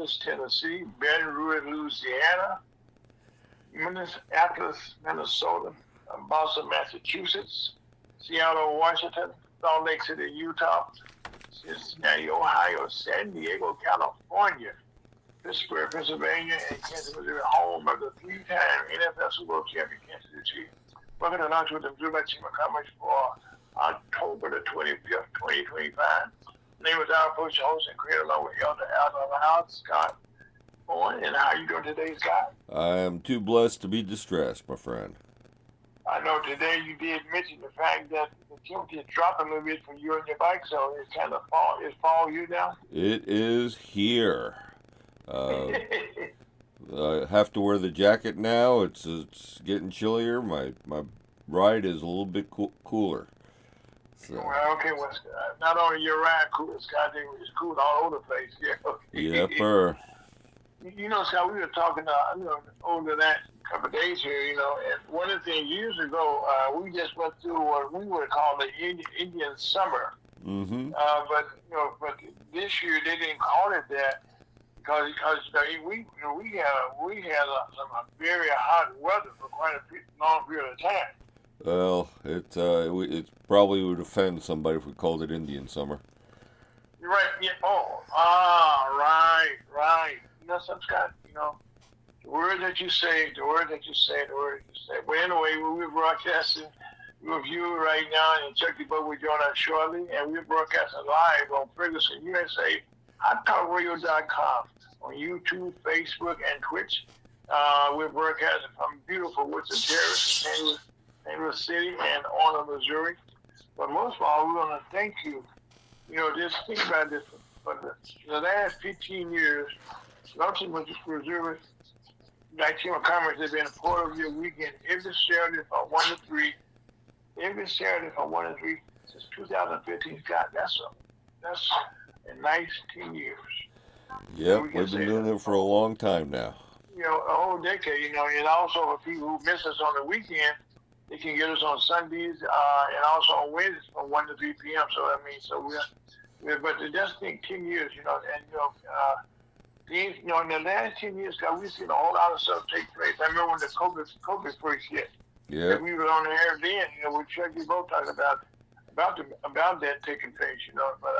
Memphis, Tennessee, Baton Rouge, Louisiana, Minneapolis, Minnesota, Boston, Massachusetts, Seattle, Washington, Salt Lake City, Utah, Cincinnati, Ohio, San Diego, California, Pittsburgh, Pennsylvania, and Kansas, Missouri, home of the three-time NFL Super Bowl champion Kansas City Chiefs. We're going to launch with the Blue Light Team of Commerce for October the 25th, 2025. The name is our approach, host, and creator along with Elder House, Scott Owen. And how you doing today, Scott? I am too blessed to be distressed, my friend. I know today you did mention the fact that the temperature is dropping a little bit for you and your bike, so it's kind of fall. It's fall here now? It is here. I have to wear the jacket now. It's getting chillier. My ride is a little bit cooler. So. Well, okay. Well, not only your ride cool, Scott, it's cool all over the place. Yeah. Yepper. You know, Scott, we were talking over that couple of days here. You know, and one of the things years ago, we just went through what we would call the Indian summer. Mm-hmm. But this year they didn't call it that. Because we had some very hot weather for quite a long period of time. Well, it probably would offend somebody if we called it Indian summer. You're right. Yeah. Oh. Right. You know, some Scott. You know, the word that you say. But anyway, we're broadcasting with you right now, and Chucky Bug will join us shortly, and we're broadcasting live on Ferguson, USA. HotTalkRadio.com on YouTube, Facebook, and Twitch. We're broadcasting from beautiful Woodson Terrace, St. Louis City, and Orland, Missouri. But most of all, we want to thank you. You know, just think about this. For the last 15 years, Lumpton was Missouri, like Team of Commerce, has been a part of your weekend every Saturday from 1 to 3. Every Saturday from 1 to 3 since 2015. God, that's a nice 10 years. Yep, we've been doing it for a long time now. You know, a whole decade, you know, and also for people who miss us on the weekend, they can get us on Sundays and also on Wednesdays from 1 to 3 p.m. So, I mean, but just think 10 years, you know, and, in the last 10 years, we've seen a whole lot of stuff take place. I remember when the COVID first hit. Yeah. We were on the air then, you know, we Chucky both talking about that taking place, you know, but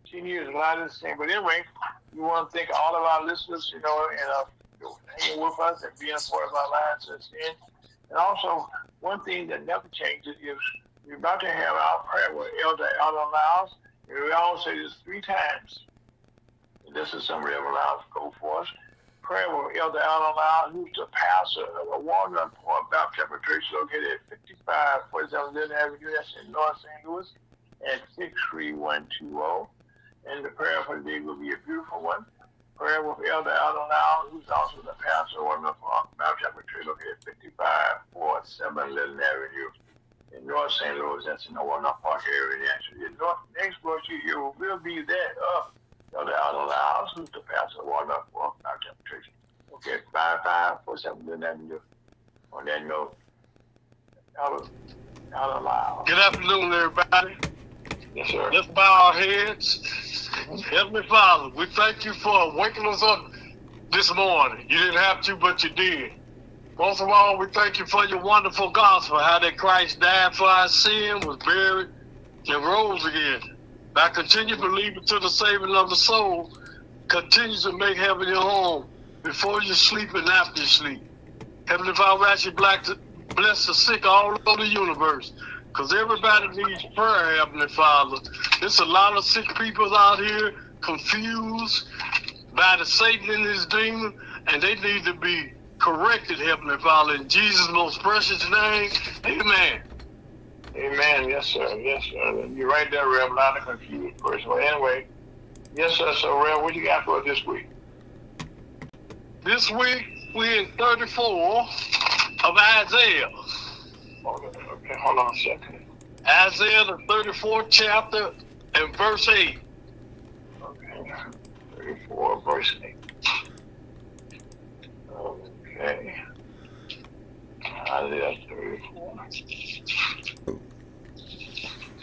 10 years, a lot of the same. But anyway, we want to thank all of our listeners, you know, and hanging with us and being a part of our lives since then. And also, one thing that never changes is we're about to have our prayer with Elder Lyles. And we all say this 3 times. And this is some Elder Lyles go for us. Prayer with Elder Lyles, who's the pastor of the Walnut Point Baptist Church located at 5547 Lynn Avenue, that's in North St. Louis, at 63120. And the prayer for the day will be a beautiful one. Prayer with Elder Lyles, who's also the pastor of Walnut Point Baptist Church located at 5547 Lynn Avenue in North St. Louis, that's in the Walnut Park area. Actually, next verse you will be that Elder Lyles, who's the pastor of Walnut Park Baptist Church. Okay, 5547 Lynn Avenue. On that note, Elder Lyles. Good afternoon, everybody. Yes, sir. Let's bow our heads. Heavenly Father, we thank you for waking us up this morning. You didn't have to, but you did. Most of all, we thank you for your wonderful gospel, how that Christ died for our sin, was buried, and rose again. Now continue believing to the saving of the soul. Continue to make heaven your home before you sleep and after you sleep. Heavenly Father, we ask you bless the sick all over the universe. Because everybody needs prayer, Heavenly Father. There's a lot of sick people out here confused by the Satan and his demon, and they need to be corrected, Heavenly Father. In Jesus' most precious name, amen. Amen. Yes, sir. Yes, sir. You're right there, Rev. A lot of confused person. Well, anyway, yes, sir. So, Rev, what you got for us this week? This week, we're in 34 of Isaiah. Okay, hold on a second. Isaiah, the 34th chapter, and verse 8. Okay, 34, verse 8. Okay. Isaiah 34.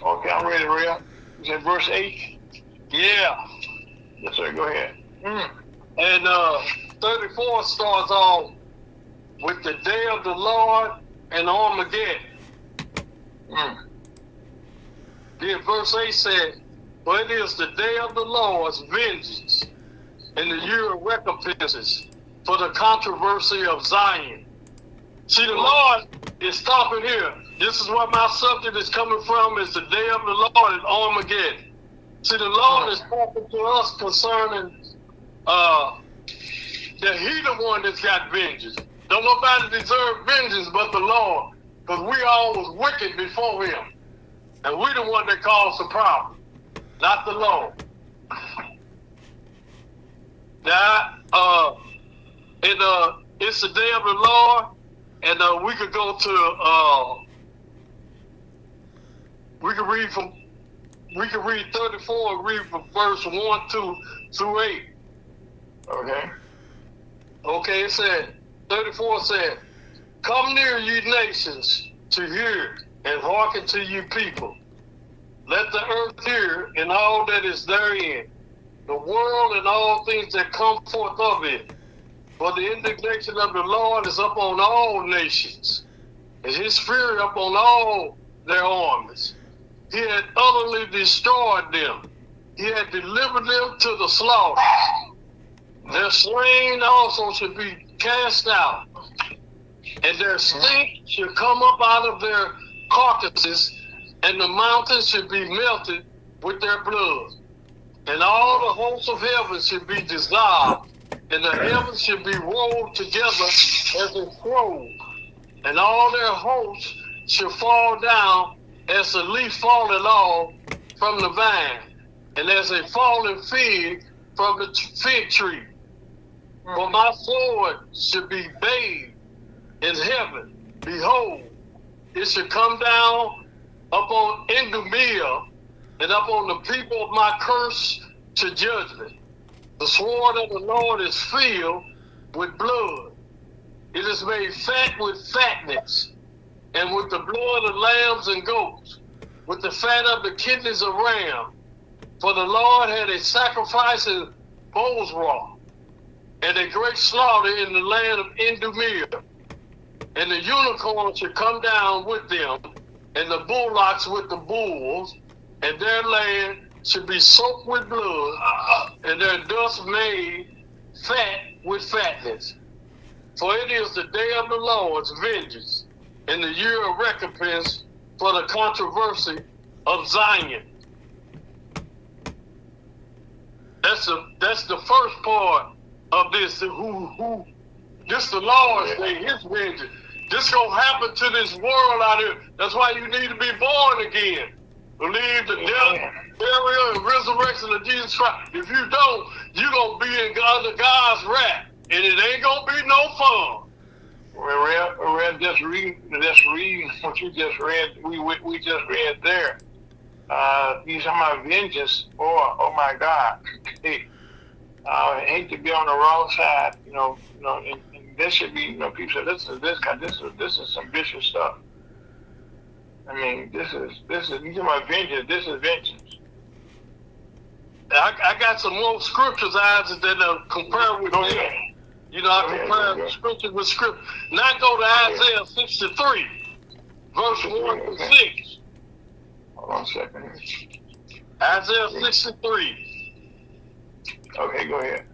Okay, I'm ready, Real. Is that verse 8? Yeah. Yes, sir, go ahead. And 34 starts off with the day of the Lord and Armageddon. Then verse 8 said, for it is the day of the Lord's vengeance and the year of recompenses for the controversy of Zion. See, the Lord is stopping here. This is where my subject is coming from, is the day of the Lord and Armageddon. See, the Lord is talking to us concerning that He the one that's got vengeance. Don't nobody deserve vengeance but the Lord, because we all was wicked before Him. And we the one that caused the problem, not the Lord. Now, it's the day of the Lord, and we could go to, we could read 34 and read from verse 1 through 8. Okay. Okay, it said, 34 said, come near, ye nations, to hear, and hearken to you people. Let the earth hear, and all that is therein, the world and all things that come forth of it. For the indignation of the Lord is upon all nations, and His fury upon all their armies. He had utterly destroyed them. He had delivered them to the slaughter. Their slain also should be cast out, and their stink should come up out of their carcasses, and the mountains should be melted with their blood. And all the hosts of heaven should be dissolved, and the heavens should be rolled together as a scroll, and all their hosts should fall down as a leaf falleth off from the vine, and as a fallen fig from the fig tree. For my sword should be bathed in heaven. Behold, it should come down upon Idumea and upon the people of my curse to judgment. The sword of the Lord is filled with blood. It is made fat with fatness, and with the blood of lambs and goats, with the fat of the kidneys of ram. For the Lord had a sacrifice in Bozrah, and a great slaughter in the land of Idumea. And the unicorn should come down with them, and the bullocks with the bulls, and their land should be soaked with blood, and their dust made fat with fatness. For it is the day of the Lord's vengeance, and the year of recompense for the controversy of Zion. That's the first part of this. This the Lord's day, His vengeance. This gonna happen to this world out here. That's why you need to be born again. Believe the death, burial, and resurrection of Jesus Christ. If you don't, you're gonna be under God's wrath, and it ain't gonna be no fun. We're just reading what you just read. We just read there. These are my vengeance. Oh my God. Hey, I hate to be on the wrong side, and this should be, people say, this is some vicious stuff. I mean, these are my vengeance. This is vengeance. I got some more scriptures that compare with this. I compare scripture with scripture. Now go to Isaiah 63, verse 1 to 6. Hold on a second. Isaiah 63. Okay, go ahead.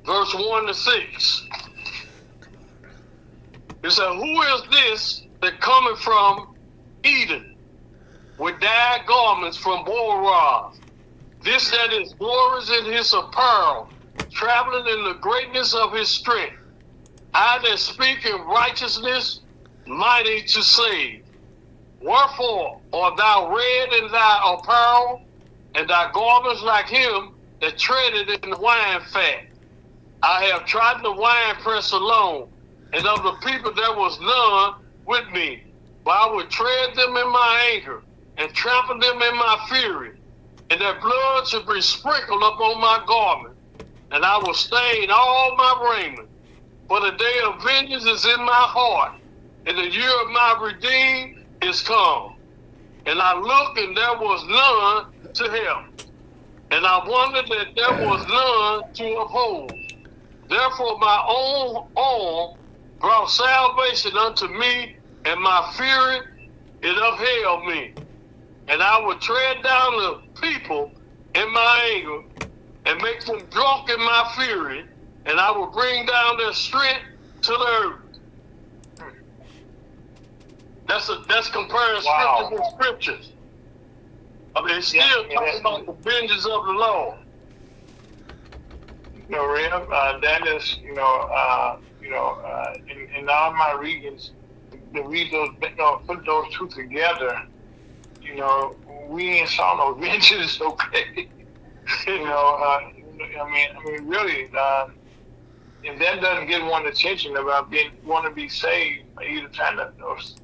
Verse 1 to 6. It said, who is this that cometh from Eden with dyed garments from Boaz? This that is glorious in his apparel, traveling in the greatness of his strength. I that speak in righteousness, mighty to save. Wherefore art thou red in thy apparel, and thy garments like him that treaded in the wine fat? I have trodden the winepress alone, and of the people there was none with me. But I would tread them in my anger, and trample them in my fury, and their blood should be sprinkled upon my garment, and I will stain all my raiment. For the day of vengeance is in my heart, and the year of my redeemed is come. And I looked, and there was none to help. and I wondered that there was none to uphold. Therefore my own arm brought salvation unto me, and my fury it upheld me. And I would tread down the people in my anger, and make them drunk in my fury, and I will bring down their strength to the earth. That's comparing scriptures with scriptures. I mean, it's still talking about the vengeance of the Lord. You know, Rev, that is, in all my readings, to read those, put those two together, we ain't saw no vengeance, okay? I mean, really, if that doesn't get one attention about want to be saved, either trying to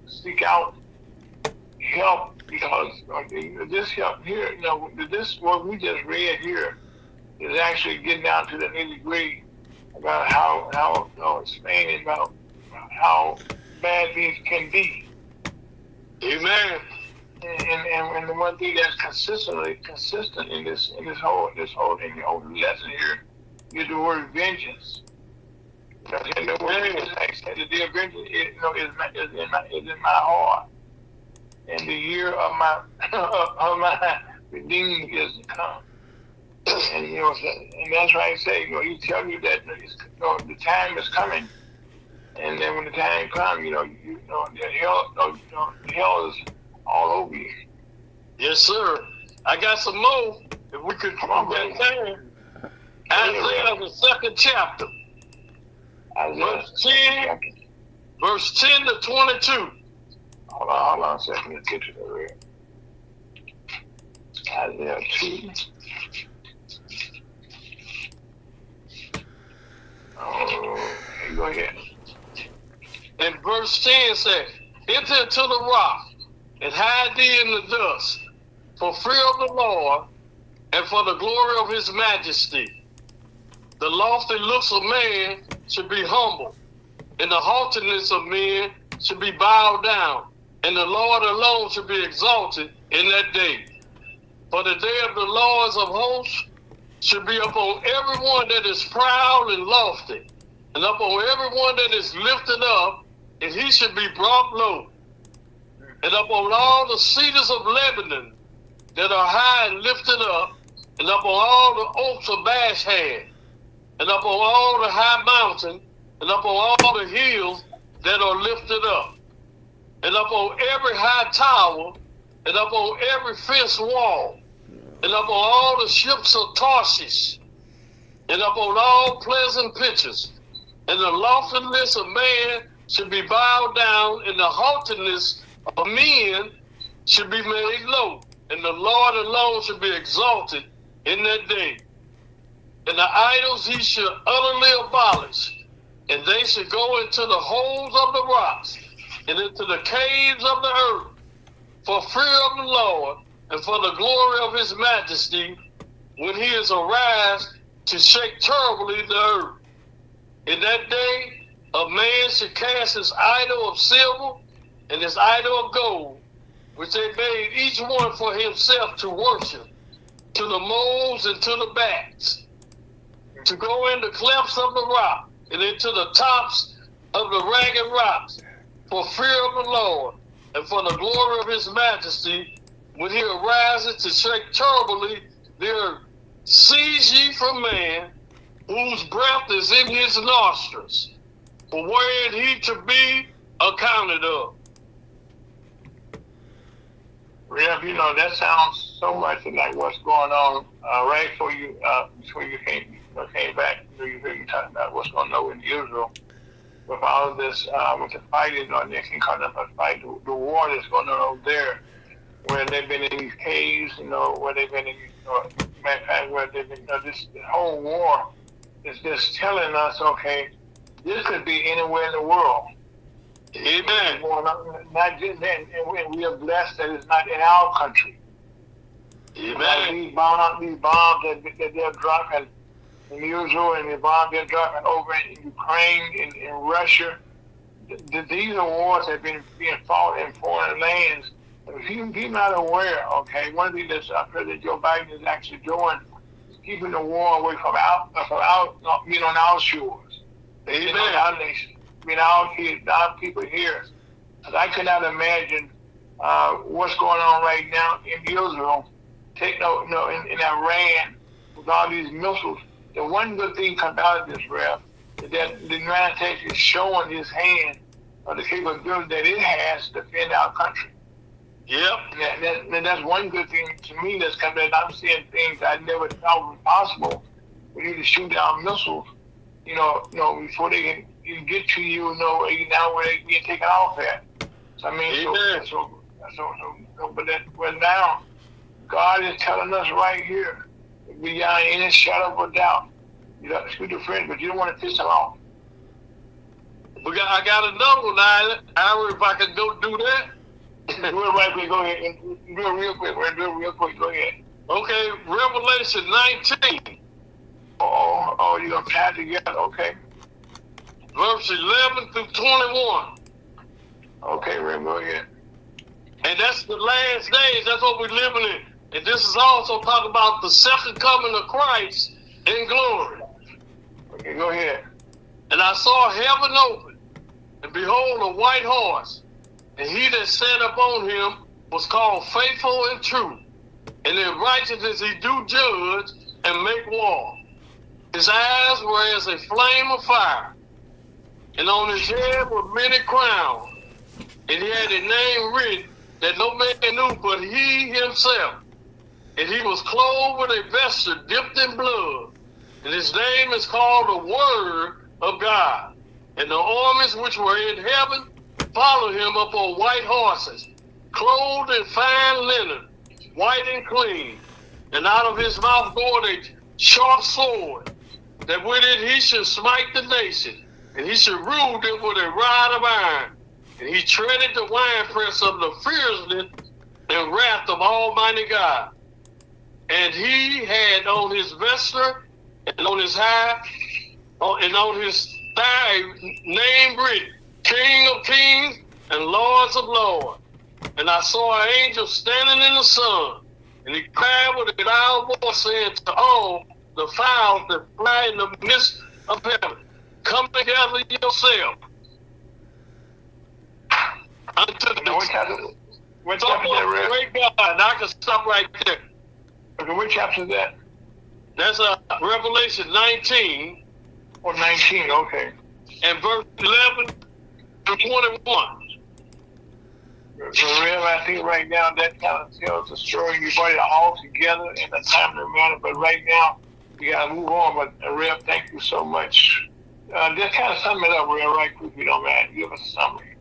seek out help, because this help here, this what we just read here is actually getting down to the nitty gritty about how explaining about how bad things can be. Amen. And the one thing that's consistent in this whole in the whole lesson here is the word vengeance. And the word the day of vengeance is in my heart, and the year of my redeeming is to come. And and that's why I say, he tell you that the time is coming, and then when the time comes, the hell is all over you. Yes, sir. I got some more. If we could come on that time. Isaiah, the second chapter. Verse 10 to 22. Hold on a second. Let's get to the real. Isaiah 2. Oh, go ahead. And verse 10 says, enter into the rock, and hide thee in the dust, for fear of the Lord, and for the glory of his majesty. The lofty looks of man should be humble, and the haughtiness of men should be bowed down, and the Lord alone should be exalted in that day. For the day of the Lords of hosts should be upon everyone that is proud and lofty, and upon everyone that is lifted up, and he should be brought low. And upon all the cedars of Lebanon that are high and lifted up, and upon all the oaks of Bashan, and upon all the high mountains, and upon all the hills that are lifted up, and upon every high tower, and upon every fenced wall, and upon all the ships of Tarshish, and upon all pleasant pitches, and the loftiness of man should be bowed down, and the haughtiness of men should be made low, and the Lord alone should be exalted in that day. And the idols he should utterly abolish, and they should go into the holes of the rocks, and into the caves of the earth, for fear of the Lord, and for the glory of his majesty, when he is arise to shake terribly the earth. In that day, a man should cast his idol of silver and his idol of gold, which they made each one for himself to worship, to the moles and to the backs, to go in the clefts of the rock, and into the tops of the ragged rocks, for fear of the Lord, and for the glory of his majesty, when he arises to shake terribly the earth. Seize ye from man, whose breath is in his nostrils, for where he to be accounted of. Yeah, that sounds so much like what's going on right before you came back. You heard me talking about what's going on in Israel with all of this, with the fighting, or they can call it a fight, the war that's going on over there, where they've been in these caves, where they've been in, matter of fact, where they've been, this whole war is just telling us, okay, this could be anywhere in the world. Amen. Not just that, and we are blessed that it's not in our country. Amen. Like these bombs that they're dropping in Israel, and the bombs they're dropping over in Ukraine, in Russia. These are wars that have been being fought in foreign lands. If you're not aware, okay, one of the things that President Joe Biden is actually doing keeping the war away from our being on our shores, being on our nation, being our kids, our people here. Because I cannot imagine what's going on right now in Israel, in Iran with all these missiles. The one good thing comes out of this, Rev, is that the United States is showing his hand of the capability that it has to defend our country. Yep. And that's one good thing to me that's coming. I'm seeing things I never thought was possible. We need to shoot down missiles, before they can get to you, now where they get taken off at. So I mean, but now God is telling us right here, beyond any shadow of a doubt, shoot your friend, but you don't want to piss him off. I got another one, Ira, if I can go do that. Do it right quick. Go ahead. Do it real quick. Go ahead. Okay, Revelation 19. Oh, you're going to tie it together. Okay. Verse 11 through 21. Okay, Ray, go ahead. And that's the last days. That's what we're living in. And this is also talking about the second coming of Christ in glory. Okay, go ahead. And I saw heaven open, and behold, a white horse. And he that sat upon him was called Faithful and True. And in righteousness he do judge and make war. His eyes were as a flame of fire. And on his head were many crowns. And he had a name written that no man knew but he himself. And he was clothed with a vesture dipped in blood. And his name is called the Word of God. And the armies which were in heaven followed him upon white horses, clothed in fine linen, white and clean. And out of his mouth goeth a sharp sword, that with it he should smite the nation, and he should rule them with a rod of iron. And he treaded the winepress of the fierceness and wrath of Almighty God. And he had on his vesture and on his and on his thigh name written, King of Kings and Lords of Lords. And I saw an angel standing in the sun, and he cried with a loud voice, saying to all the fowls that fly in the midst of heaven, come together yourselves unto the What chapter is that, great God. And I can stop right there. Okay, what chapter is that? That's Revelation 19. Or 19, okay. And verse 11 to 21. Real, I think right now that kind of tells the story. You brought it all together in a timely manner, but right now you got to move on. But Real, thank you so much. Just kind of sum it up, Real, right quick, if you don't mind. Give us a summary.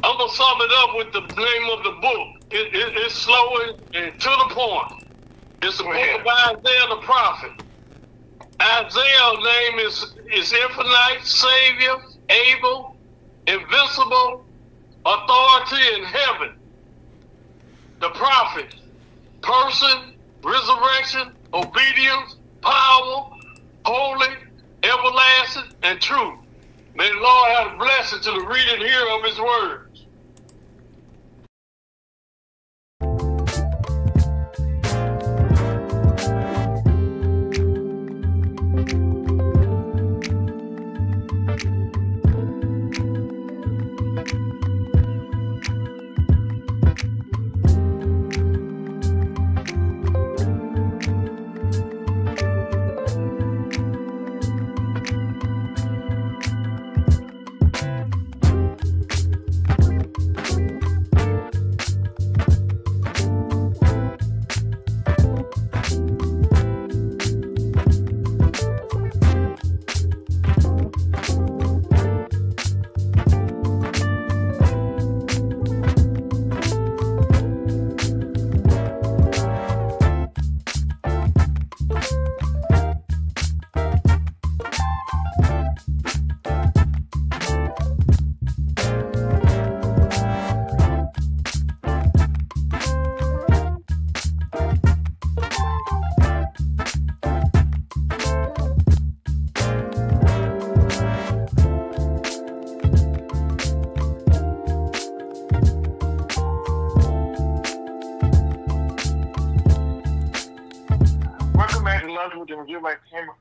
I'm going to sum it up with the name of the book. It's slow and to the point. It's the book of Isaiah the prophet. Isaiah's name is Infinite, Savior, Able, Invincible, Authority in heaven. The prophet, person, resurrection, obedience, power, holy, everlasting, and truth. May the Lord have a blessing to the reader and hearer of his word.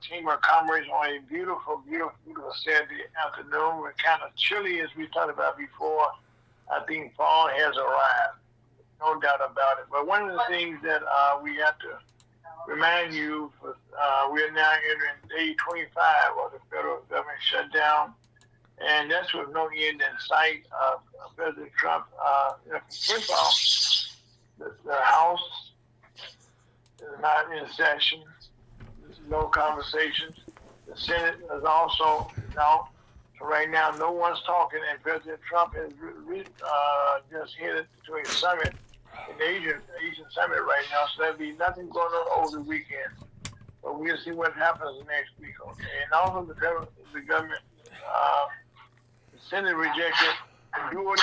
Chamber of Commerce on a beautiful, beautiful, beautiful Saturday afternoon. We're kind of chilly, as we talked about before. I think fall has arrived, no doubt about it. But one of the things that we have to remind you, we're now entering day 25 of the federal government shutdown, and that's with no end in sight. President Trump, first of all, the House is not in session. There's no conversations. The Senate is also out. So right now, no one's talking, and President Trump has just headed to a summit, an Asian summit right now. So there'll be nothing going on over the weekend. But we'll see what happens next week. Okay, and also the government, the Senate rejected dual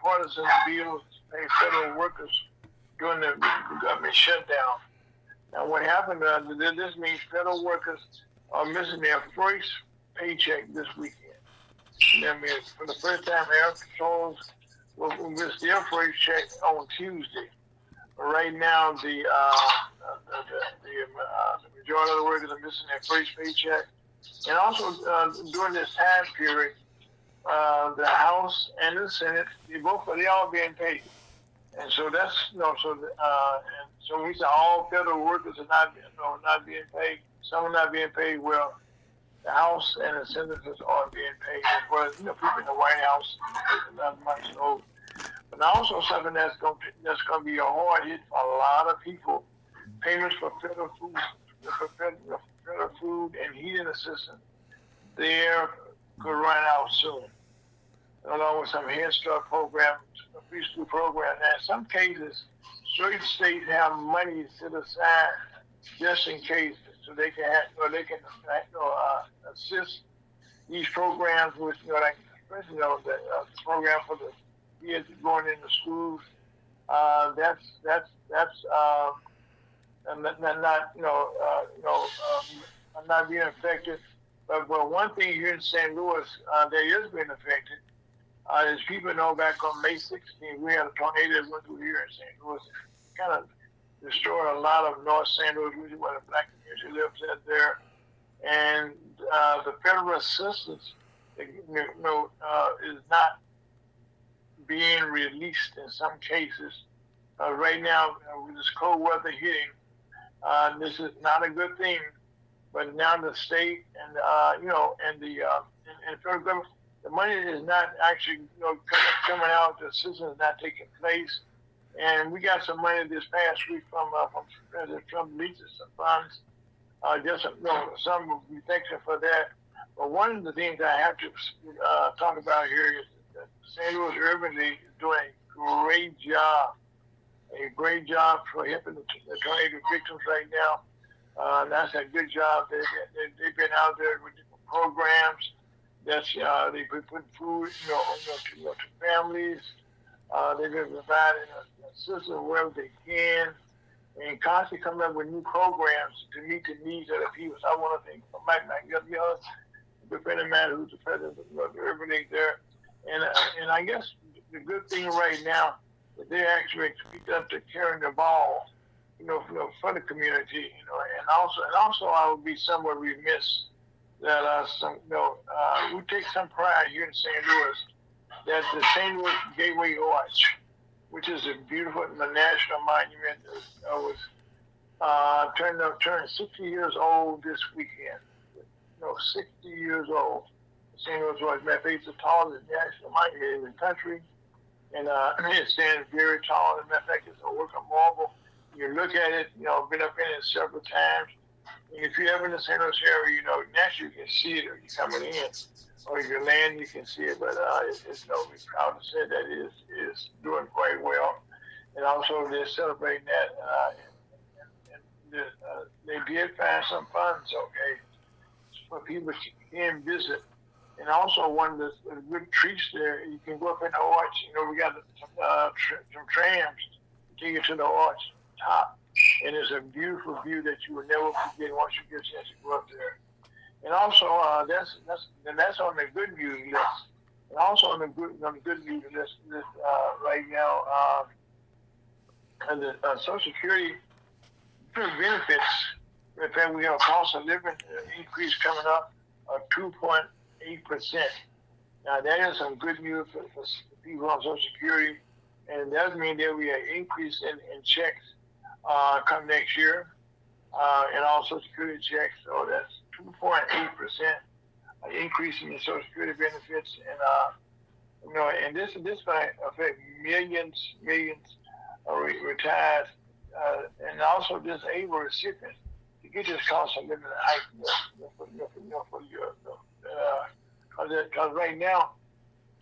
partisan bills to pay federal workers during the government shutdown. Now, what happened? This means federal workers are missing their first paycheck this weekend. That means for the first time, air patrols will miss their first check on Tuesday. But right now, the majority of the workers are missing their first paycheck. And also, during this time period, the House and the Senate, they all being paid. And so that's, so we say all federal workers are not being paid. Some are not being paid. Well, the House and the senators are being paid, as well as people in the White House. Not much so. But also something that's going to be a hard hit for a lot of people. Payments for federal food and heating assistance, they could run out soon, along with some Head Start programs, preschool programs. And in some cases, certain states have money set aside just in case, so they can assist these programs with, especially the program for the kids going into schools. Not being affected. But one thing here in St. Louis that is being affected as people know, back on May 16th, we had a tornado that went through here in St. Louis. It kind of destroyed a lot of North St. Louis, which is where the black community lives at there. And the federal assistance, is not being released in some cases. Right now, with this cold weather hitting, this is not a good thing. But now the state and federal government, the money is not actually coming out. The assistance is not taking place. And we got some money this past week from President Trump releases some funds. Some will be thankful for that. But one of the things I have to talk about here is that St. Louis Urban League is doing a great job for helping the tornado victims right now. That's a good job. They've been out there with different programs. They've been putting food, to families. They've been providing assistance wherever they can, and constantly coming up with new programs to meet the needs of the people. So I want to thank Mike McGill, the friend of mine who's the president of the Urban League there. And I guess the good thing right now that they actually picked up to carrying the ball, for the community, and also I would be somewhat remiss that we take some pride here in St. Louis that the St. Louis Gateway Arch, which is a beautiful national monument, was turned 60 years old this weekend. 60 years old. St. Louis Arch, it's the tallest national monument in the country, and it stands very tall. As a matter of fact, it's a work of marble. You look at it, been up in it several times. And if you're ever in the St. Louis area, naturally you can see it, or you're coming in, or if you land, you can see it. But we're proud to say that it is doing quite well. And also they're celebrating that. They did find some funds, for people to can visit. And also one of the good treats there, you can go up in the arch. We got some trams to take you to the arch top, and it's a beautiful view that you will never forget once you get a chance to go up there. And also, that's on the good news list. And also on the good news list right now, and the Social Security benefits In fact, we have a cost of living increase coming up of 2.8%. Now, that is some good news for people on Social Security, and it does mean there will be an increase in checks come next year, and all Social Security checks. So that's 2.8% increase in the Social Security benefits, and and this going to affect millions of retired, and also disabled recipients to get this cost of living hike for your. Because right now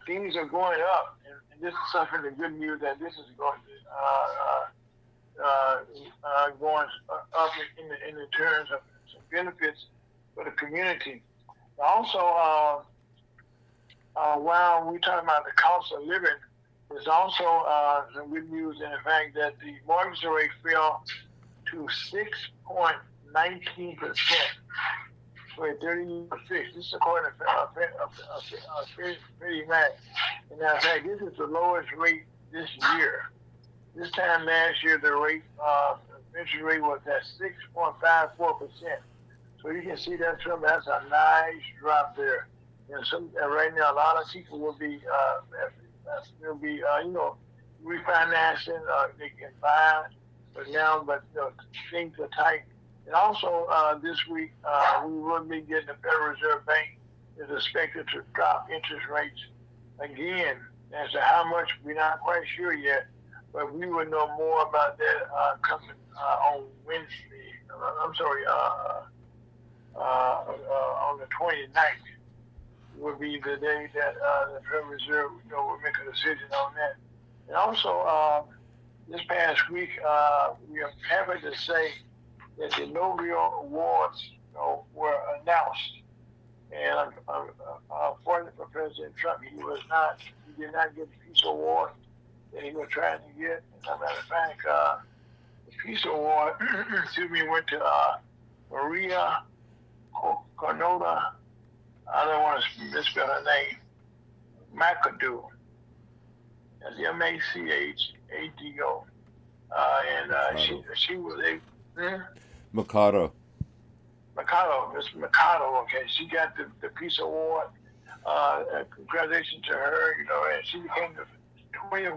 things are going up, and this is something the good news that this is going up in the terms of some benefits for the community. Also, while we talk about the cost of living, there's also some good news in the fact that the mortgage rate fell to 6.19% for a 30-year fix. This is according to Freddie Mac. And in fact, this is the lowest rate this year. This time last year, the rate, interest rate was at 6.54%. So you can see that's a nice drop there. Right now, a lot of people will be refinancing. They can buy, but things are tight. And also this week, we will be getting the Federal Reserve Bank is expected to drop interest rates again. As to how much, we're not quite sure yet, but we will know more about that coming on Wednesday. I'm sorry, on the 29th will be the day that the Federal Reserve will make a decision on that. And also, this past week, we are happy to say that the Nobel Awards were announced. And unfortunately for President Trump, he did not get the Peace Award that he was trying to get. As a matter of fact, the Peace Award, went to Maria Cornota. I don't want to misspell her name. McAdoo. That's Machado. And she was a Mikado. Miss Mikado, okay. She got the Peace Award. Congratulations to her, and she became the 20th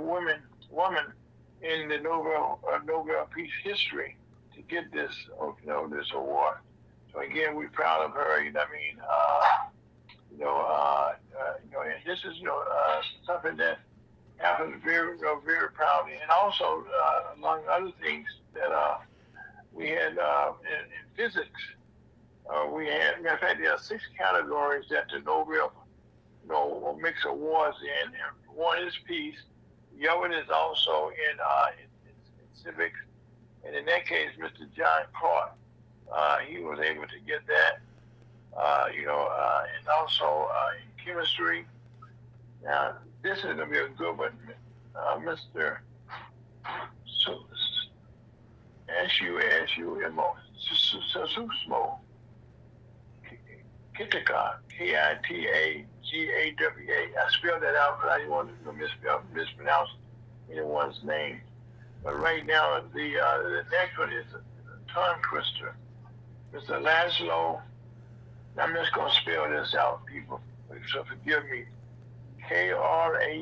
woman in the Nobel Peace history to get this, this award. So again, we're proud of her. And this is something that happens very, very proudly. And also, among other things that we had in physics. We had, matter of fact, there are 6 categories that the Nobel, mix awards in. And one is peace. The other is also in civics. And in that case, Mr. John Clark, he was able to get that. And also in chemistry. Now, this is going to be a good one. Mr. Susumo. Susmo. Kitagawa, Kitagawa. I spelled that out, but I didn't want to mispronounce anyone's name. But right now, the next one is a tongue twister. Mr. Laszlo. I'm just going to spell this out, people, so forgive me. Krazzahorkai.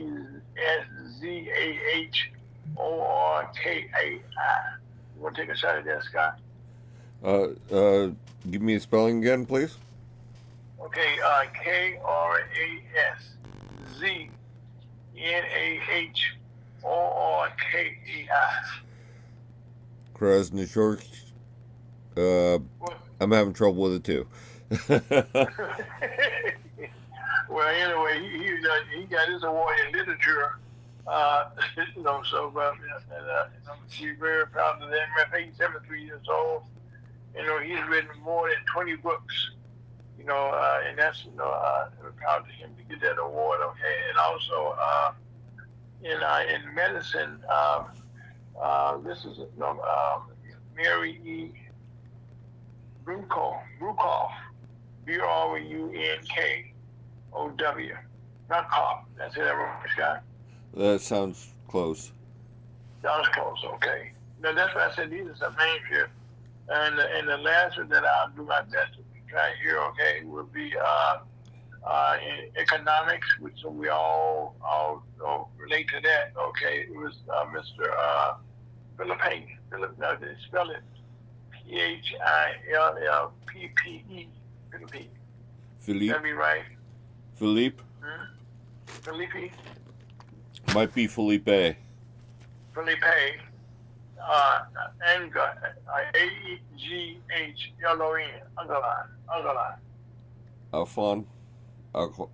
You want to take a shot at that, Scott? Give me a spelling again, please. Okay, Krazzahorkai. Krasnoshorsk. I'm having trouble with it too. Well, anyway, he got his award in literature. She's very proud of that. He's 73 years old. He's written more than 20 books. And that's we're proud of him to get that award. Okay, and also in medicine, this is Mary E. Brunkow, Brunkow. Not Koff. That's it, everyone, Scott. That sounds close. Sounds close, okay. Now, that's why I said these are some names here And the last one that I'll do my best to try here, okay, will be in economics, which we all relate to that. Okay, it was Mr. Philippe. Philip, no, they spell it Phillppe. Philippe. Philippe. That'd be right. Philippe. Philippe. Might be Felipe. Felipe. Aghlon. Aghlon. Alphon.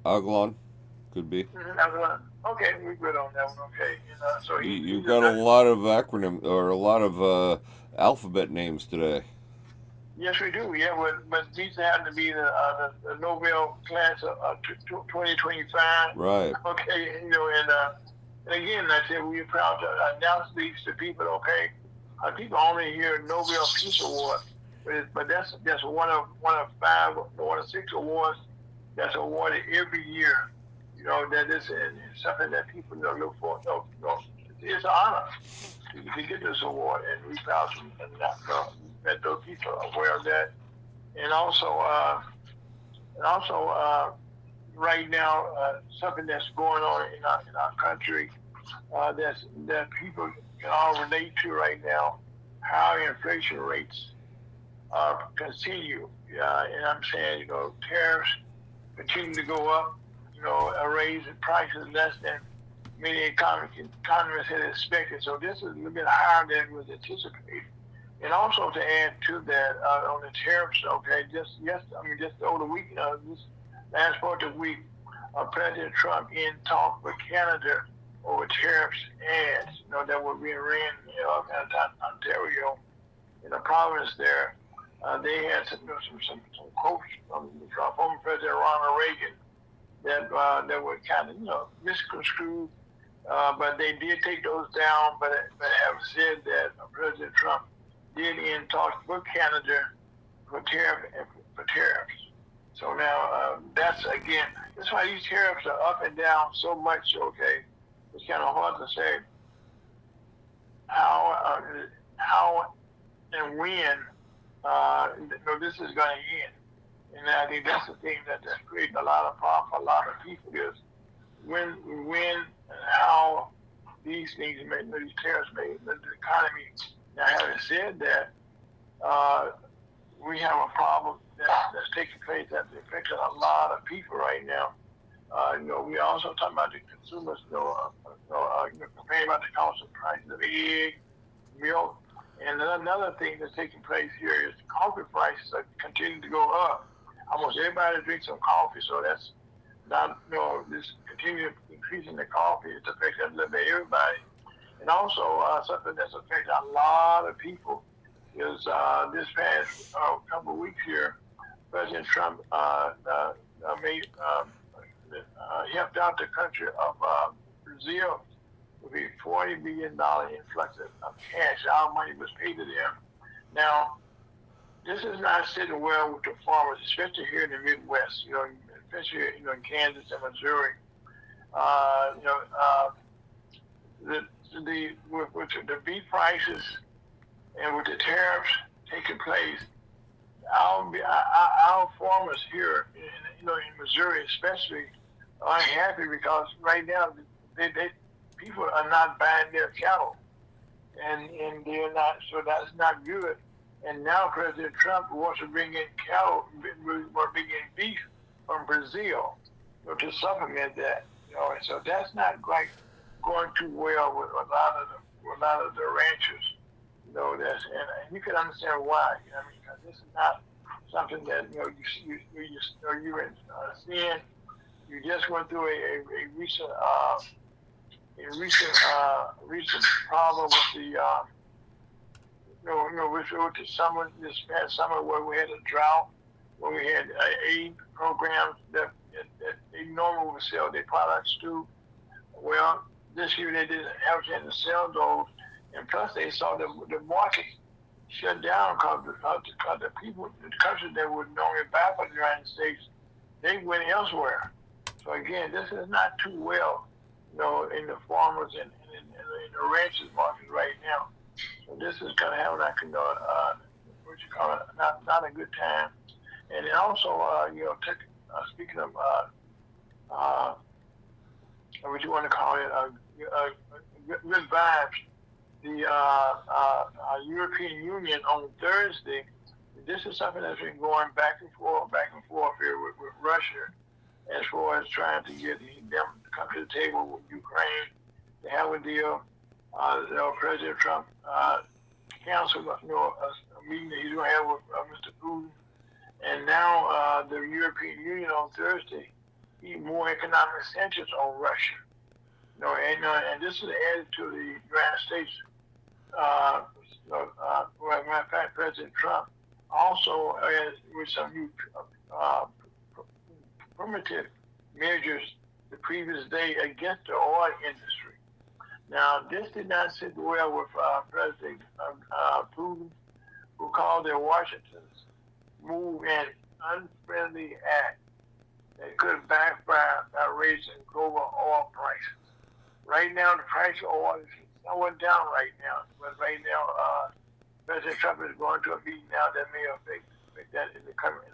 Aglon. Could be. Aghlon. Okay, we're good on that one. Okay, so You've got a lot of acronym or a lot of alphabet names today. Yes, we do. Yeah, but these happen to be the Nobel class of 2025. Right. Okay, and again, like I said, we're proud to announce these to people. Okay, people only hear Nobel Peace Award, but that's one of 5, one of 6 awards that's awarded every year. That is something that people look for. It's an honor to get this award, and we're proud to that those people are aware of that. And also right now, something that's going on in our country that people can all relate to right now, how inflation rates continue. And I'm saying, tariffs continue to go up, a raise in prices less than many economists had expected. So this is a little bit higher than was anticipated. And also to add to that, on the tariffs, okay, just over the week, this last part of the week, President Trump in talk with Canada over tariffs ads, that were being ran in Ontario, in the province there. They had some quotes from former President Ronald Reagan that were kind of misconstrued, but they did take those down. But have said that President Trump did in talks with Canada for tariffs. So now that's why these tariffs are up and down so much. Okay, it's kind of hard to say how and when this is going to end. And I think that's the thing that's creating a lot of problems for a lot of people is when and how these these tariffs may the economy. Now, having said that, we have a problem that's taking place that's affecting a lot of people right now. We also talking about the consumers, complaining about the cost of prices of egg, milk, and another thing that's taking place here is coffee prices are continuing to go up. Almost everybody drinks some coffee, so that's not, this continued increasing the coffee. It's affecting a little bit everybody. And also, something that's affected a lot of people is this past couple of weeks here, President Trump helped out the country of Brazil with a $40 billion influx of cash. Our money was paid to them. Now, this is not sitting well with the farmers, especially here in the Midwest, especially in Kansas and Missouri. With the beef prices and with the tariffs taking place, our farmers here in Missouri especially are unhappy because right now people are not buying their cattle, and they're not, so that's not good. And now President Trump wants to bring in cattle, or bring in beef from Brazil, to supplement that. And so that's not going too well with a lot of the ranchers. And you can understand why. Because this is not something that you're seeing. You just went through a recent problem with the with the summer, this past summer, where we had a drought, where we had aid programs that they normally would sell their products to. Well, this year they didn't have a chance to sell those, and plus they saw the market shut down because the people, the countries that would normally buy from the United States, they went elsewhere. So again, this is not too well, in the farmers and in the ranchers market right now. So this is kind of how what you call it, not a good time. And then also, speaking of uh, what you want to call it, good vibes. The European Union on Thursday. This is something that's been going back and forth here with Russia, as far as trying to get them to come to the table with Ukraine to have a deal. President Trump canceled a meeting that he's going to have with Mr. Putin, and now the European Union on Thursday more economic sanctions on Russia. And this is added to the United States. Matter of fact, President Trump also with some new primitive measures the previous day against the oil industry. Now, this did not sit well with President Putin, who called the Washington's move an unfriendly act that could backfire by raising global oil prices. Right now, the price of oil is somewhat down right now, but right now, President Trump is going to a meeting now that may affect that in the coming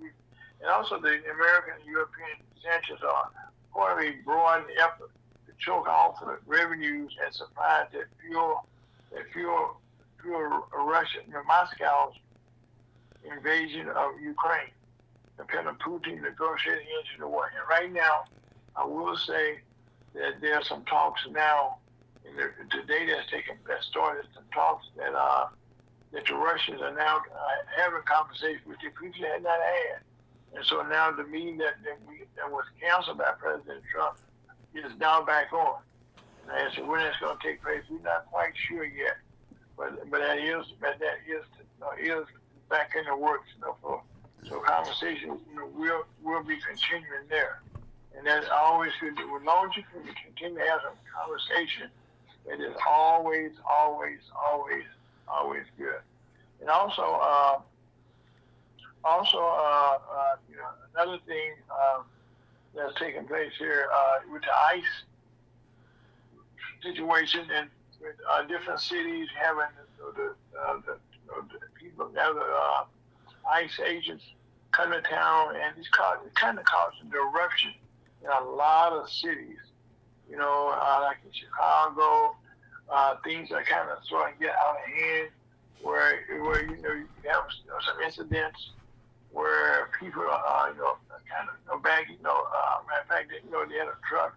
week. And also, the American and European sanctions are part of a broad effort to choke off the revenues and supplies that fuel Russia, Moscow's invasion of Ukraine. Depending on Putin negotiating into the war. And right now, I will say that there are some talks now. Today that started some talks that the Russians are now having conversations with the people they had not had. And so now the meeting that was canceled by President Trump is now back on. And so when it's going to take place, we're not quite sure yet. But that is back in the works. So conversations will be continuing there. And that's always good. As long as you can continue to have some conversation, it is always good. And also, another thing that's taking place here with the ICE situation, and with different cities having the people, the ICE agents come to town, and it kind of causing disruption in a lot of cities. Like in Chicago, things are kind of sort of get out of hand, where you have some incidents where people are kind of bagging. Matter of fact, they had a truck.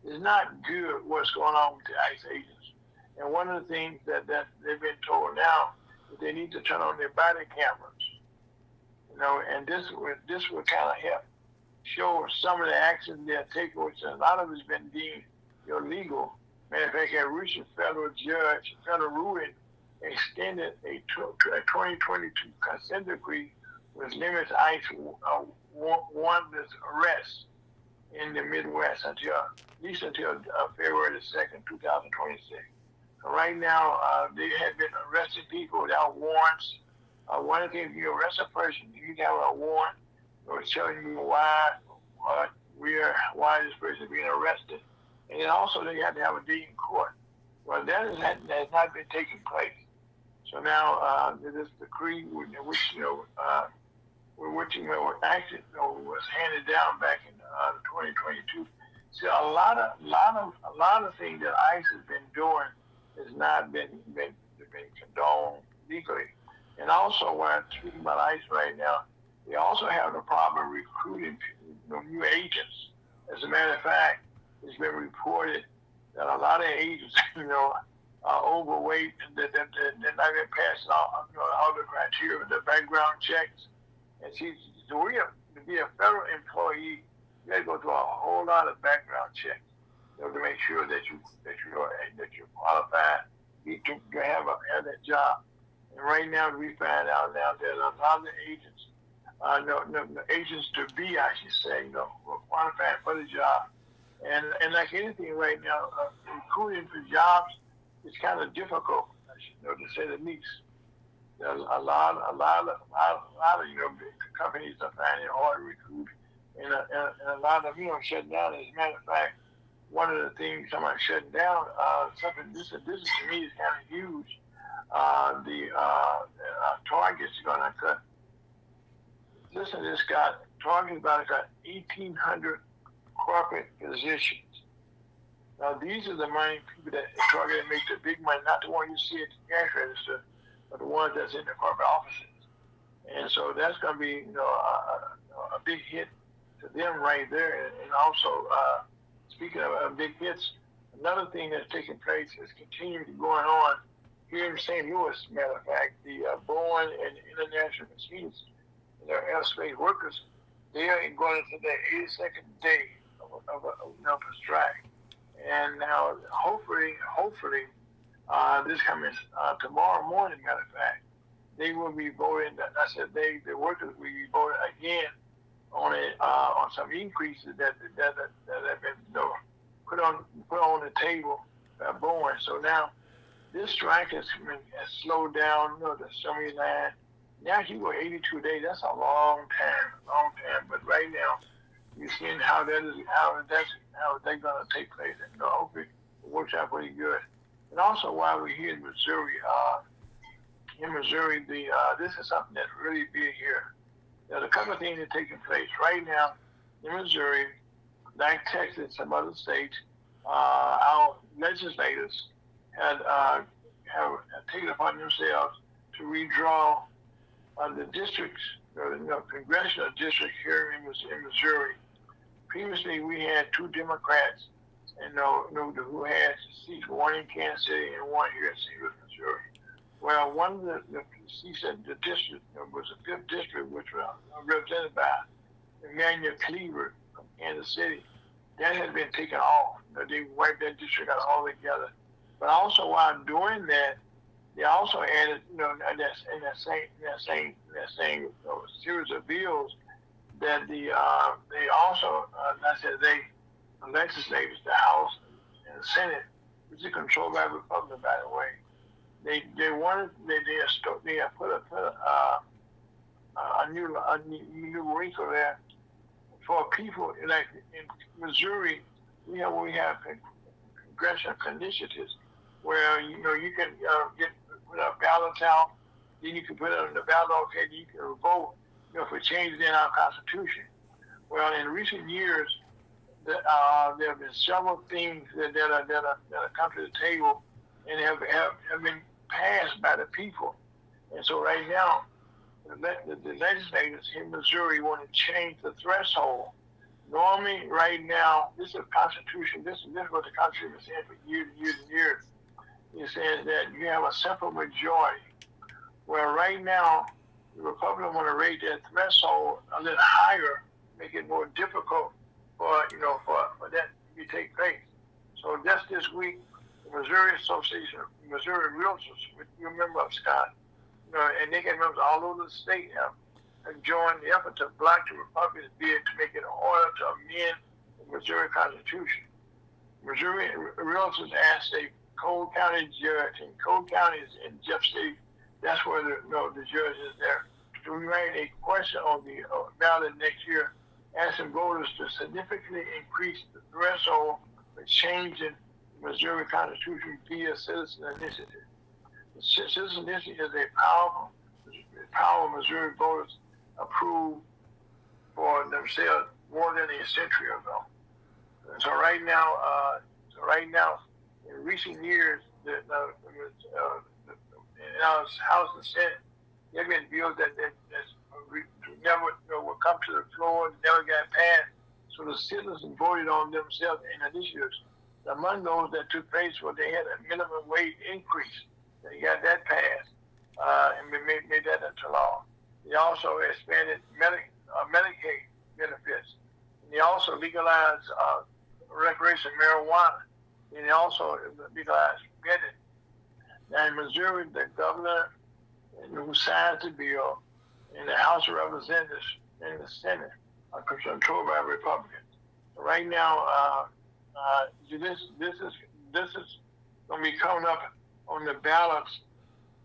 It's not good what's going on with the ICE agents. And one of the things that they've been told now is they need to turn on their body cameras. And this would kind of help show some of the actions they're taking, which a lot of it's been deemed illegal. Matter of fact, a recent federal ruling extended a 2022 consent decree which limits ICE warrantless arrests in the Midwest at least until February 2nd, 2026. So right now, they have been arresting people without warrants. One of the things, you arrest a person, you have a warrant, or telling you why this person is being arrested. And then also they have to have a day in court. Well, that has not been taking place. So now this decree, which actually was handed down back in 2022. So a lot of things that ICE has been doing has not been condoned legally. And also, when I'm speaking about ICE right now, they also have the problem of recruiting new agents. As a matter of fact, it's been reported that a lot of agents, are overweight and they're not even passing all the criteria of the background checks. And to be a federal employee, you got to go through a whole lot of background checks, to make sure that you're qualified to have that job. And right now, we find out now that a lot of the agents, agents to be, I should say, were qualified for the job. And like anything right now, recruiting for jobs is kind of difficult, to say the least. There's a lot of big companies are finding it hard to recruit, and a lot of shutting down. As a matter of fact, one of the things somebody shutting down, this to me is kind of huge. Target's going to cut. Listen to this guy. Target's about to cut 1,800 corporate positions. Now, these are the main people that Target make the big money, not the one you see at the cash register, but the ones that's in the corporate offices. And so that's going to be, a big hit to them right there. And also, speaking of big hits, another thing that's taking place is continuing going on here in St. Louis. Matter of fact, the Boeing and International Machines, their aerospace workers, they are going into their 82nd day of a strike. And now, hopefully, this coming tomorrow morning, matter of fact, they will be voting. I said the workers will be voting again on some increases that have been put on the table by Boeing. So now this strike has slowed down. The 79. Now you go 82 days. That's a long time. But right now, you're seeing how they're going to take place. And hopefully it works out pretty good. And also, while we're here in Missouri, this is something that's really big here. There's a couple of things that are taking place right now in Missouri, like Texas, some other states. Our legislators have taken upon themselves to redraw the districts, congressional districts here in Missouri. Previously, we had two Democrats, who had seats, one in Kansas City and one here in St. Louis, Missouri. Well, one of the seats in the district was the 5th district, which was represented by Emmanuel Cleaver from Kansas City. That has been taken off. They wiped that district out altogether. But also, while doing that, they also added, in that same series of bills, that the legislators, the House and the Senate, which is controlled by Republicans, by the way, they have put a new wrinkle there for people like in Missouri. We have congressional initiatives where you can put a ballot out, then you can put it on the ballot, okay, then you can vote for changes in our Constitution. Well, in recent years, there have been several things that have come to the table and have been passed by the people. And so right now, the legislators in Missouri want to change the threshold. Normally, right now, this is a Constitution. This is what the Constitution has said for years and years and years. It says that you have a simple majority. Where right now, the Republicans want to raise that threshold a little higher, make it more difficult for that to take place. So just this week, the Missouri Association of Missouri Realtors, which you remember of, Scott, and they get members all over the state have joined the effort to block the Republicans' bid to make it harder to amend the Missouri Constitution. Missouri Realtors asked a Cole County judge, and Cole County is in Jeff City. That's where the judge is there, to write a question on the ballot next year, asking voters to significantly increase the threshold for changing the Missouri Constitution via citizen initiative. The citizen initiative is a power Missouri voters approved for themselves more than a century ago. And so right now, in recent years, in our House and Senate, there have been bills that never will come to the floor, never got passed. So the citizens voted on themselves in initiatives. Among those that took place, they had a minimum wage increase. They got that passed and made that into law. They also expanded Medicaid benefits. And they also legalized recreational marijuana. And they also legalized betting. Now in Missouri, the governor who signed the bill in the House of Representatives and the Senate are controlled by Republicans. Right now, this is going to be coming up on the ballots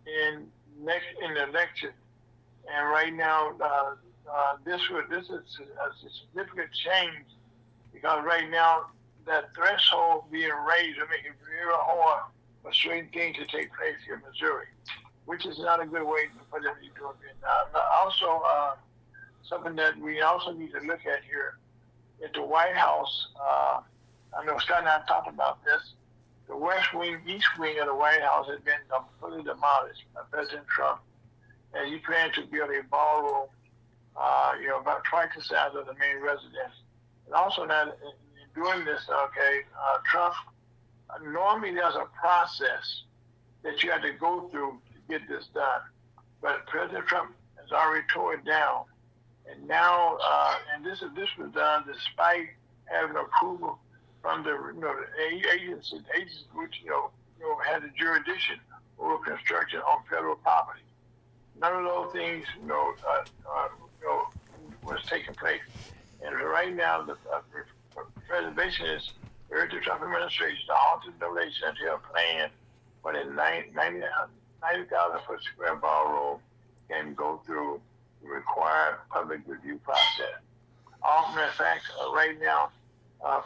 in the election. And right now, this is a significant change because right now that threshold being raised will make it very hard for certain things to take place here in Missouri, which is not a good way for them to be doing it. Also, something that we also need to look at here at the White House. I know Scott and I talked about this. The west wing, east wing of the White House has been completely demolished by President Trump, and he planned to build a ballroom, about twice the size of the main residence. And also, now in doing this, Trump, normally there's a process that you have to go through to get this done, but President Trump has already tore it down, and now, this was done despite having approval from the agencies which had the jurisdiction over construction on federal property. None of those things was taking place, and right now the preservation is urged the Trump administration to alter the donation to a plan for the 90,000 foot square ballroom can go through the required public review process. Matter of fact, right now,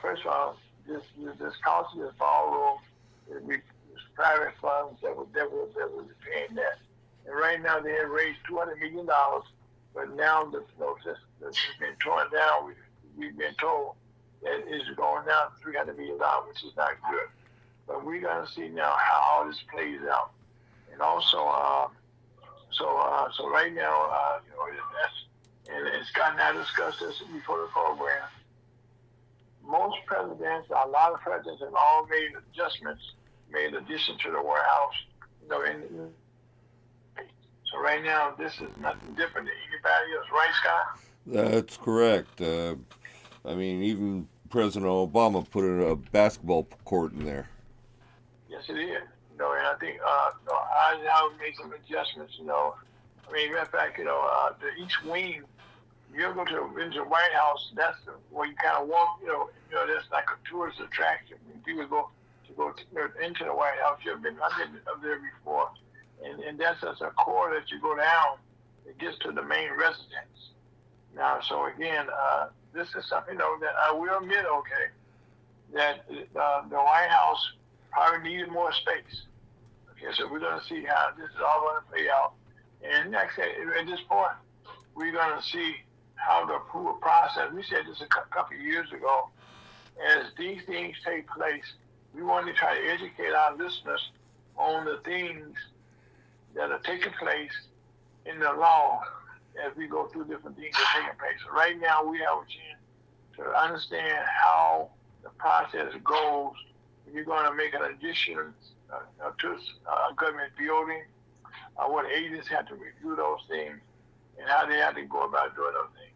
first of all, this cost of this ballroom is private funds that were paying that. And right now they have raised $200 million, but now this has been torn down. We've been told that it's going down to $300 million, which is not good. But we're gonna see now how all this plays out. And also, so right now, and Scott and I discussed this before the program. Most presidents, a lot of presidents have all made adjustments, made addition to the White House, so right now, this is nothing different than anybody else, right, Scott? That's correct. Even President Obama put a basketball court in there. Yes, it is. And I think I made some adjustments. Matter of fact, the each wing. You ever go into the White House? That's where you kind of walk. That's like a tourist attraction. When people go into the White House, I've been up there before, and that's just a corridor that you go down. It gets to the main residence. Now, so again, this is something that I will admit, that the White House probably needed more space. Okay, so we're going to see how this is all going to play out. And like I said, at this point, we're going to see how the approval process. We said this a couple of years ago. As these things take place, we want to try to educate our listeners on the things that are taking place in the law as we go through different things that are taking place. So right now, we have a chance to understand how the process goes when you're going to make an addition to a government building, what agents have to review those things, and how they have to go about doing those things.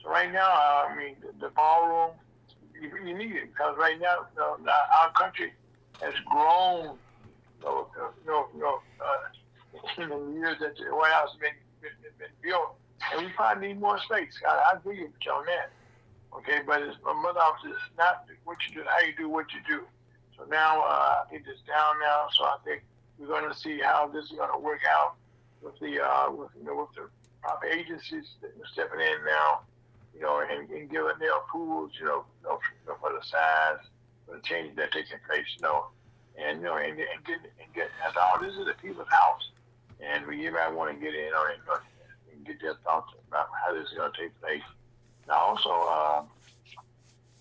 So right now, the ballroom, you need it, because right now, our country has grown, in the years that the White House has been built, and we probably need more space. I agree with you on that. Okay, but my mother office is not what you do, how you do what you do. So now, I think it's down now, so I think we're going to see how this is going to work out with the proper agencies stepping in now, and giving their approvals, for the size, for the changes that are taking place, and get as all this is the people's house, and we everybody want to get in on it and get their thoughts about how this is going to take place. Now, also,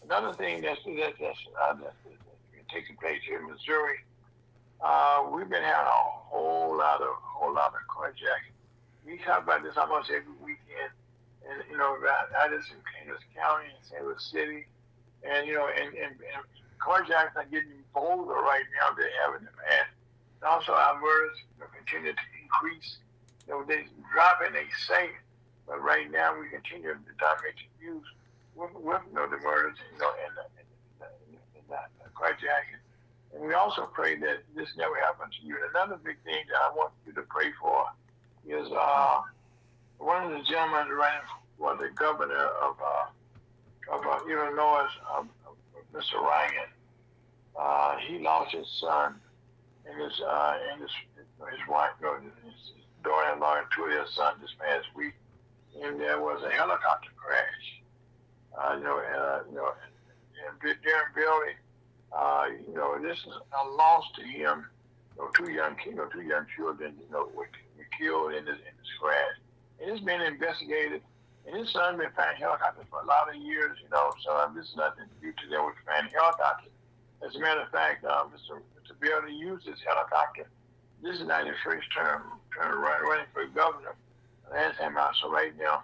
another thing that's taking place here in Missouri, we've been having a whole lot of carjacking. We talk about this almost every weekend, and about Addison, Kansas County, and St. Louis City, and carjacks are getting bolder right now than they have in the past. And also, our murders continue to increase. They dropping, they say, but right now we continue to dominate the news with the murders, and the carjacking. And we also pray that this never happens to you. And another big thing that I want you to pray for is one of the gentlemen running for the governor of Illinois, Mr. Ryan. He lost his son and his wife, his daughter-in-law, and two of their sons this past week, and there was a helicopter crash. And Darren Bailey, this is a loss to him, two young two young children, were killed in this crash. And it's been investigated. And his son been flying helicopters for a lot of years, so this is nothing new to them with flying helicopters. As a matter of fact, Mr. Bill used this helicopter. This is not his first term running for governor. Last time out, so right now,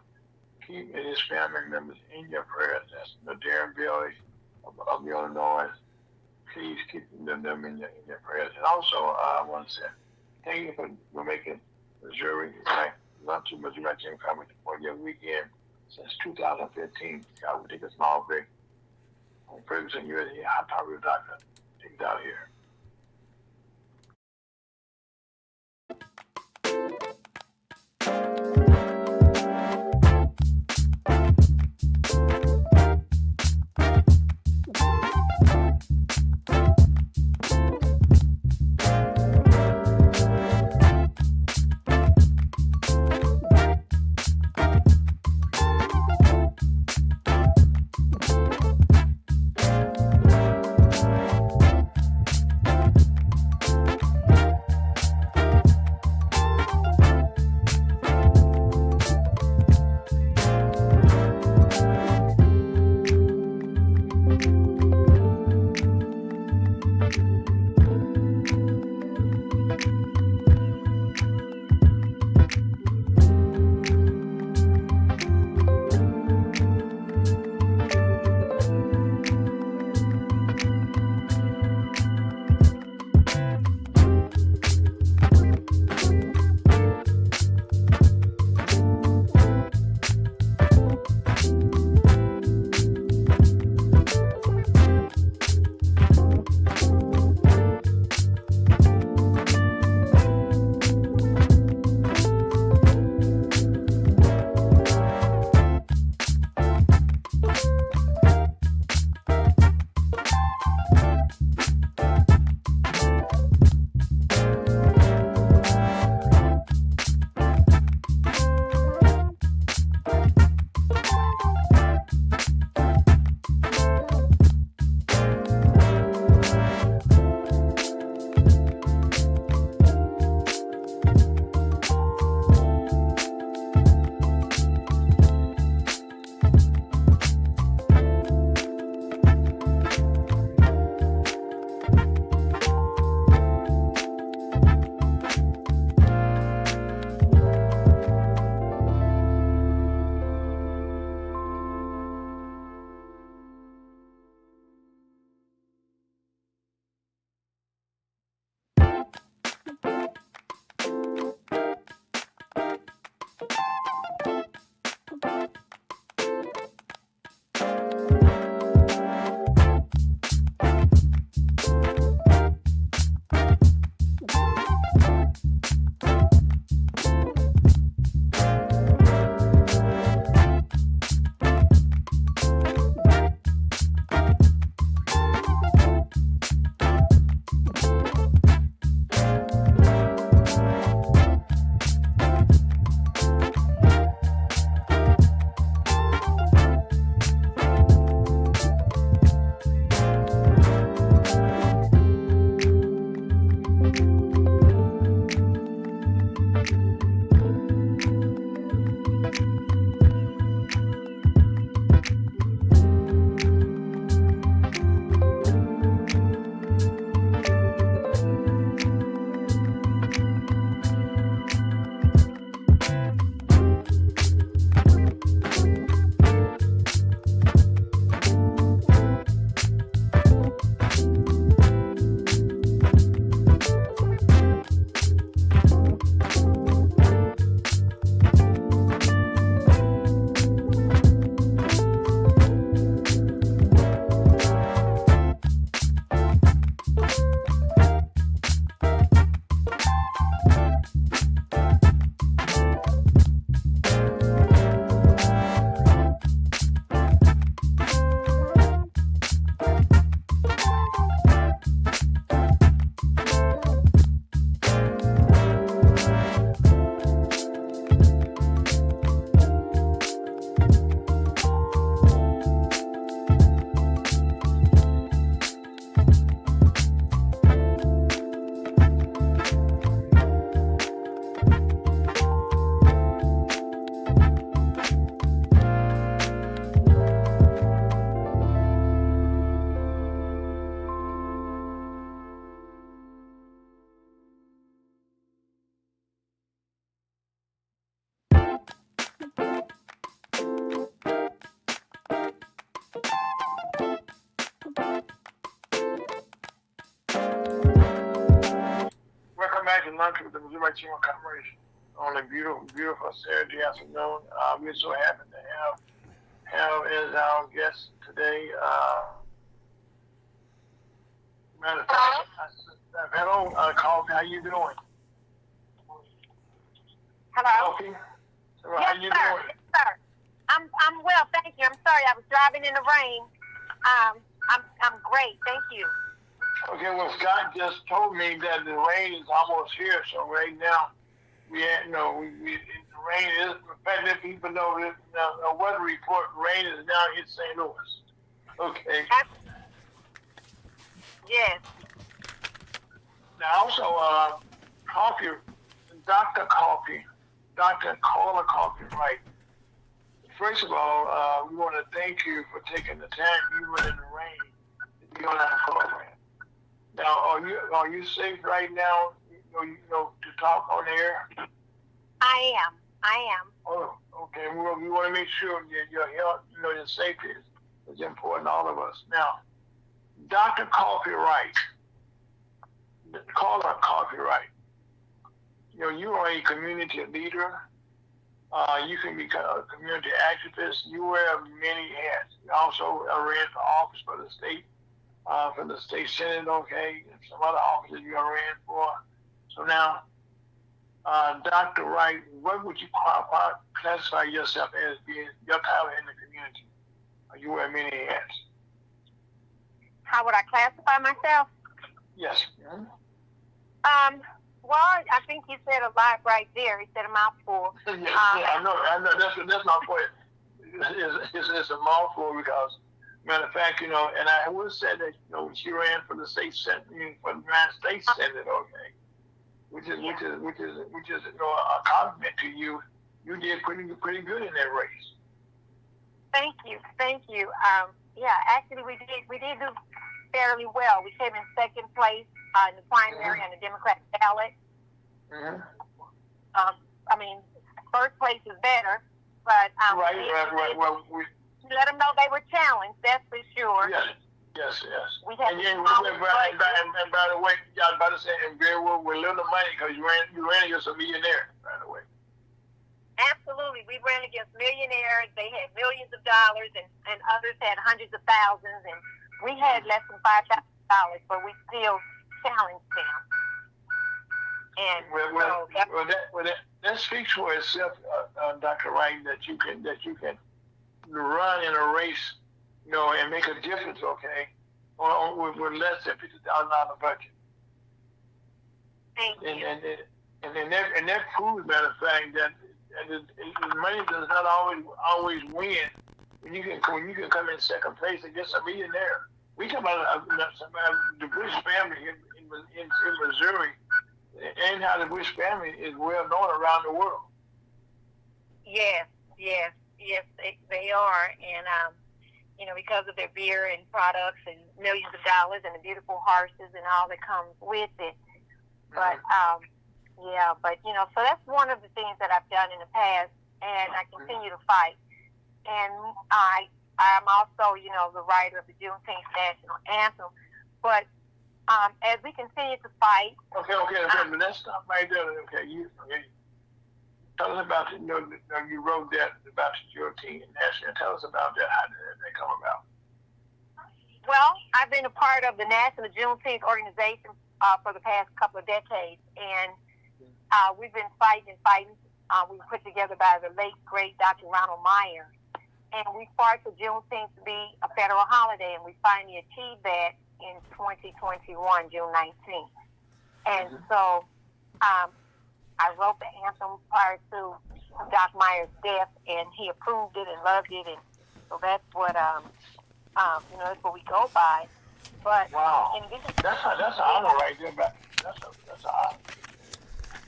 keep his family members in your prayers. That's Darren Bailey of Illinois. Please keep them in your prayers. And also, I want to say thank you for making Missouri not too much coming for your weekend since 2015. God will take a small break. Ferguson, you're the high-powered doctor. Take it out here. Welcome back to Lunch with the Missouri Chamber of Commerce on a beautiful, beautiful Saturday afternoon. We're so happy to have as our guest today. Matter of fact, hello, Coffee. How you doing? Hello? Coffee. So Yes, how you sir. doing? Yes, sir. I'm well, thank you. I'm sorry, I was driving in the rain. I'm great, thank you. Okay, well, Scott just told me that the rain is almost here, so right now we the rain is. In fact, let people know that the weather report, rain is now hit St. Louis. Okay. Yes. Now also, Coffee, Dr. Carla Coffee, right? First of all, we want to thank you for taking the time, even in the rain, to be on our program. Now, are you safe right now? To talk on air. I am. Oh, okay. We want to make sure that your health, your safety is important to all of us. Now, Dr. Coffee Wright, Carla Coffee Wright. You are a community leader. You can be a community activist. You wear many hats. You also ran for office for the state senate, okay, and some other offices you ran for. So now, Dr. Wright, what would you classify yourself as being your title in the community? You wear many hats. How would I classify myself? Yes. Mm-hmm. Well, I think you said a lot right there. You said a mouthful. Yes, I know. That's not for it. It's a mouthful because, matter of fact, and I would say that, she ran for the state senate, for the United States Senate, okay, which is a compliment to you. You did pretty good in that race. Thank you. Yeah, actually, we did do fairly well. We came in second place in the primary and the Democratic ballot. Mm-hmm. I mean, first place is better, but right. Well, we let them know they were challenged. That's for sure. Yes. We had and by the way, I was about to say, and very well with little money because you ran against a millionaire, by the way. Absolutely. We ran against millionaires. They had millions of dollars, and others had hundreds of thousands, and we had less than $5,000, but we still challenged them. And that speaks for itself, Dr. Wright, that you can run in a race, and make a difference, okay, with less than $50,000 budget. Thank you. And that proves, matter of fact, that money does not always win. When you can come in second place against a millionaire. We talk about the Bush family in Missouri, and how the Bush family is well known around the world. Yes, they are, and because of their beer and products and millions of dollars and the beautiful horses and all that comes with it. But so that's one of the things that I've done in the past, and I continue to fight. And I'm also, the writer of the Juneteenth National Anthem. But as we continue to fight. Okay, but let's stop right there. Okay, tell us about it. You wrote that about the Juneteenth National. Tell us about that. How did that come about? Well, I've been a part of the National Juneteenth organization for the past couple of decades, and we've been fighting. We were put together by the late, great Dr. Ronald Meyer, and we fought for Juneteenth to be a federal holiday, and we finally achieved that in 2021, June 19th. And so I wrote the anthem prior to Doc Meyer's death, and he approved it and loved it, and so that's what that's what we go by. But wow, that's an honor right there. That's an honor.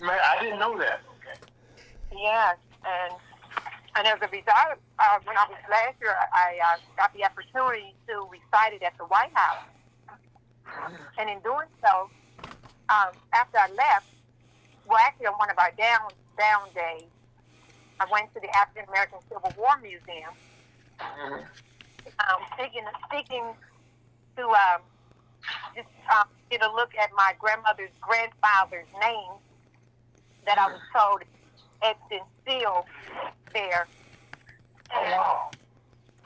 Man, I didn't know that. Okay. Yes, and as a result, when I was last year, I got the opportunity to recite it at the White House. And in doing so, after I left, well, actually on one of our down days, I went to the African American Civil War Museum, speaking to just get a look at my grandmother's grandfather's name that I was told etched and sealed there. Oh, wow.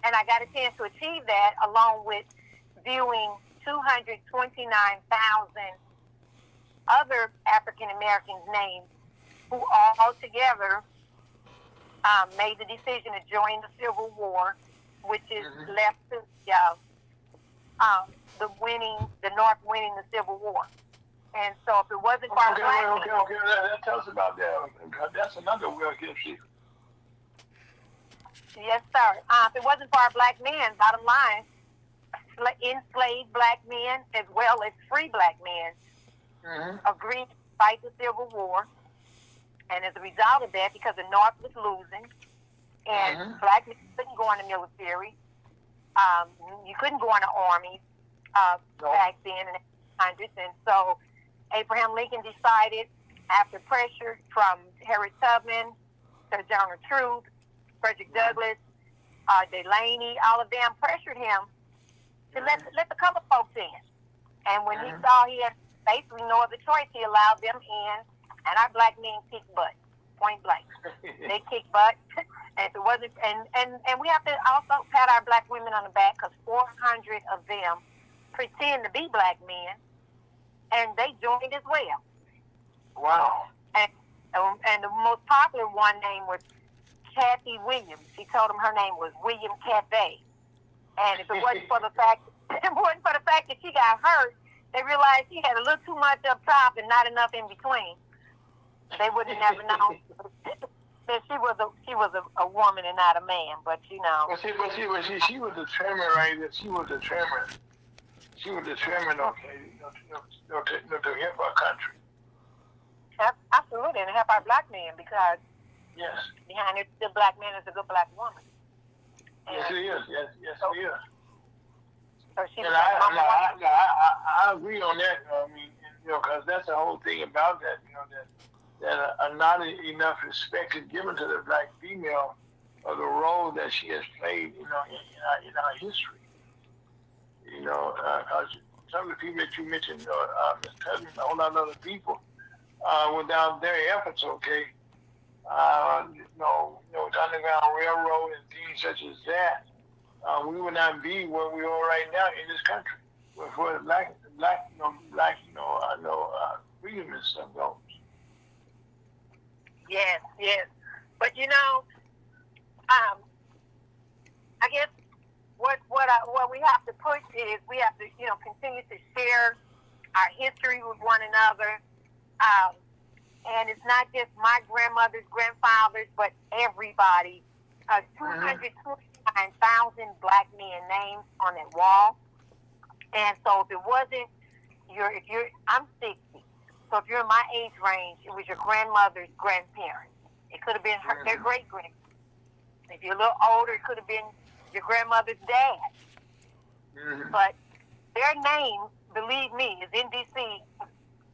And I got a chance to achieve that along with viewing 229,000 other African Americans' names who all together made the decision to join the Civil War, which is left to the North winning the Civil War. And so if it wasn't for our black men, Okay. Tell us about that. That's another well-kept secret. yes, sir. If it wasn't for our black men, bottom line, enslaved black men as well as free black men agreed to fight the Civil War. And as a result of that, because the North was losing, and black men couldn't go in the military, you couldn't go in the army back then in the 1800s. And so Abraham Lincoln decided, after pressure from Harriet Tubman, Sojourner Truth, Frederick Douglass, Delaney, all of them pressured him to let the colored folks in. And when he saw he had basically no other choice, he allowed them in. And our black men kicked butt, point blank. They kicked butt. And if it wasn't, and we have to also pat our black women on the back, because 400 of them pretend to be black men, and they joined as well. Wow. And the most popular one name was Kathy Williams. She told them her name was William Cathay. And if it wasn't for the fact, that she got hurt, they realized she had a little too much up top and not enough in between. They would have never known that she was a woman and not a man. But you know. But she was determined, right? That she was determined. She was determined, okay, to help our country. Absolutely, and help our black men, because behind every good black man is a good black woman. And yes, it is. Yes, it is. So she and was I agree on that. I mean, because that's the whole thing about that. That not enough respect is given to the black female of the role that she has played, in our history. Because some of the people that you mentioned, Ms. Tubman, a whole lot of other people, without their efforts, okay, the Underground Railroad and things such as that, we would not be where we are right now in this country. For the black, freedom and stuff goes. Yes. But I guess what we have to push is we have to continue to share our history with one another, and it's not just my grandmother's grandfathers, but everybody. 229,000 black men names on that wall, and so if it wasn't I'm 60. So if you're in my age range, it was your grandmother's grandparents. It could have been their great-grandparents. If you're a little older, it could have been your grandmother's dad. But their name, believe me, is in D.C.,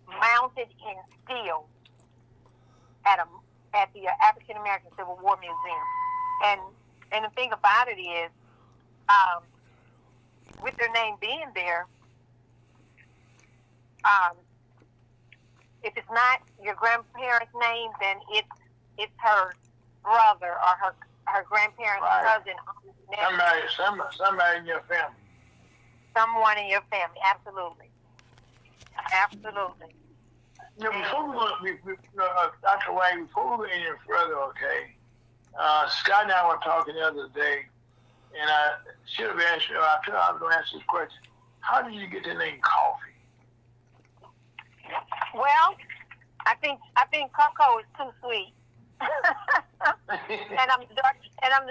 mounted in steel at the African American Civil War Museum. And the thing about it is, with their name being there, if it's not your grandparents' name, then it's her brother or her grandparents' cousin. Somebody in your family. Someone in your family, absolutely. Before we go, Dr. Wright, before we go any further, okay, Scott and I were talking the other day, and I should have asked you, I was going to ask this question. How did you get the name Coffee? Well, I think cocoa is too sweet. and I'm the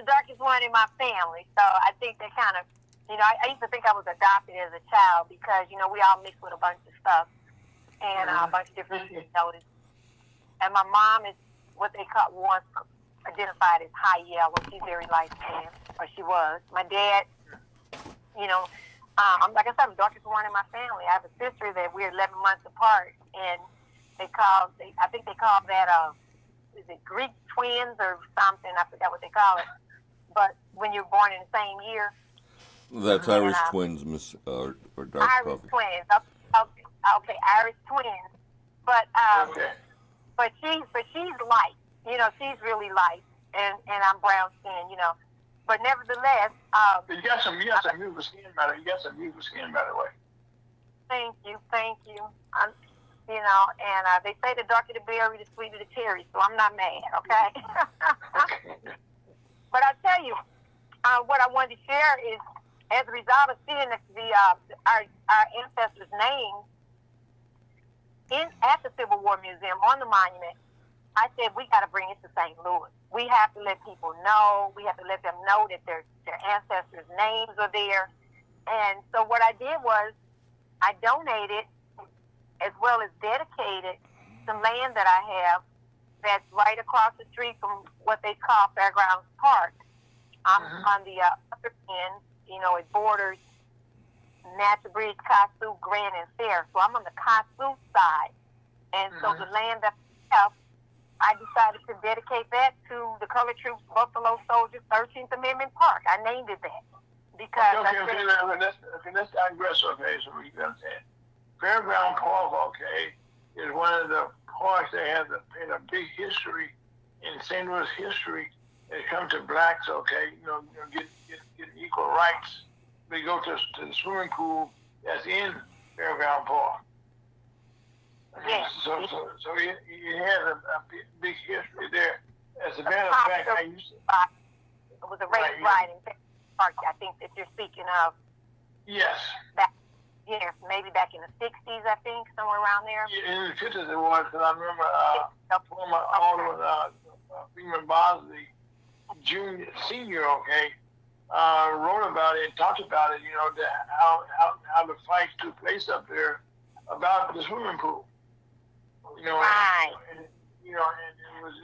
darkest one in my family, so I think that kind of, I used to think I was adopted as a child because we all mixed with a bunch of stuff and a bunch of different notices. And my mom is what they once identified as high yellow. She's very light skinned, or she was. My dad, I'm like I said, I'm the darkest one in my family. I have a sister that we're 11 months apart, and I think they call that is it Greek twins or something? I forgot what they call it. But when you're born in the same year, That's And, Irish Twins, Miss or dark Irish coffee. twins. Okay, Irish twins. But Okay. but she's light. She's really light, and I'm brown skinned. But nevertheless, You got some beautiful skin, by the way. You got some beautiful skin, by the way. thank you. And they say the darker the berry, the sweeter the cherry. So I'm not mad. Okay. Okay. But I tell you, what I wanted to share is, as a result of seeing our ancestors' names at the Civil War Museum on the monument, I said we got to bring it to St. Louis. We have to let people know. We have to let them know that their ancestors' names are there. And so what I did was I donated, as well as dedicated, some land that I have that's right across the street from what they call Fairgrounds Park. On the upper end, it borders Natural Bridge, Kasu, Grand, and Fair. So I'm on the Kasu side. And so the land that I have, I decided to dedicate that to the Colored Troops Buffalo Soldiers 13th Amendment Park. I named it that. Because let's digress, okay, so we can understand. Fairground Park, okay, is one of the parks that has a big history in St. Louis history. It comes to blacks, okay, get equal rights. We go to the swimming pool that's in Fairground Park. Yes. So it has a big history there. As a matter of fact, I used to. It was a race ride in Park, I think, that you're speaking of. Yes. Yes, maybe back in the 60s, I think, somewhere around there. Yeah, in the 50s it was, because I remember former Alderman Freeman Bosley, senior, okay, wrote about it and talked about it, how the fight took place up there about the swimming pool. Right. And it was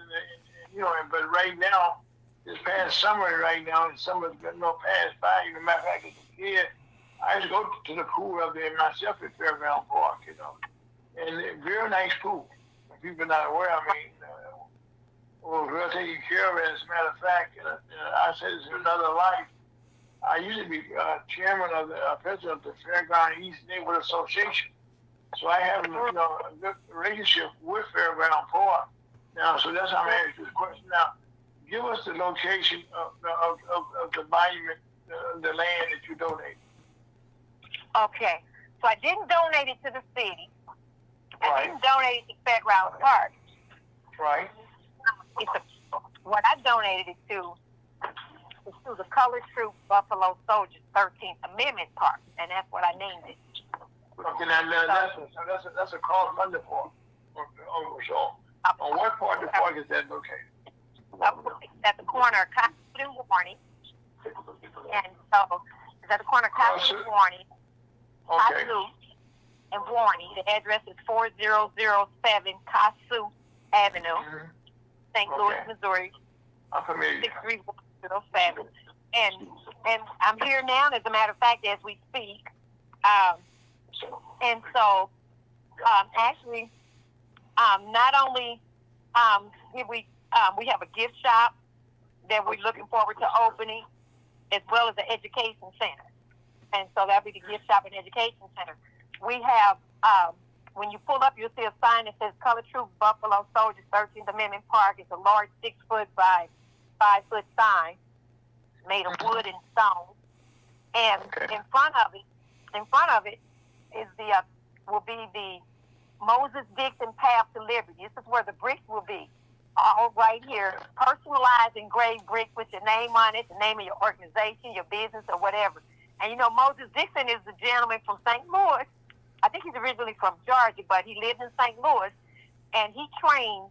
but right now, this past summer right now, and summer's got no past by. Matter of fact, as a kid, I used to go to the pool up there myself at Fairground Park, and a very nice pool. If people not aware, was well taken care of. As a matter of fact, I said this in another life. I used to be chairman of the president of the Fairground East Neighborhood Association. So I have a good relationship with Fairground Park. Now, so that's how I'm asking this question. Now, give us the location of the monument, the land that you donated. Okay. So I didn't donate it to the city. Right. I didn't donate it to Fairgrounds Park. Right. What I donated it to is to the Colored Troops Buffalo Soldiers 13th Amendment Park, and that's what I named it. Okay, now that's a crowdfunded park. So, on what part of the park is that located? At the corner of Cotton and Warney. And so, it's at the corner of Cotton and Warney. Okay. Kasu and Warney. The address is 4007 Kasu Avenue, St. Louis, Missouri. I'm familiar. 63107. And I'm here now, as a matter of fact, as we speak. And so, actually, not only we have a gift shop that we're looking forward to opening, as well as the education center. And so that'll be the gift shop and education center. We have, when you pull up, you'll see a sign that says Colored Troops Buffalo Soldiers 13th Amendment Park. It's a large 6-foot by 5-foot sign made of wood and stone. And in front of it is will be the Moses Dixon Path to Liberty. This is where the bricks will be. All right here, personalized engraved bricks with your name on it, the name of your organization, your business, or whatever. And Moses Dixon is the gentleman from St. Louis. I think he's originally from Georgia, but he lived in St. Louis, and he trained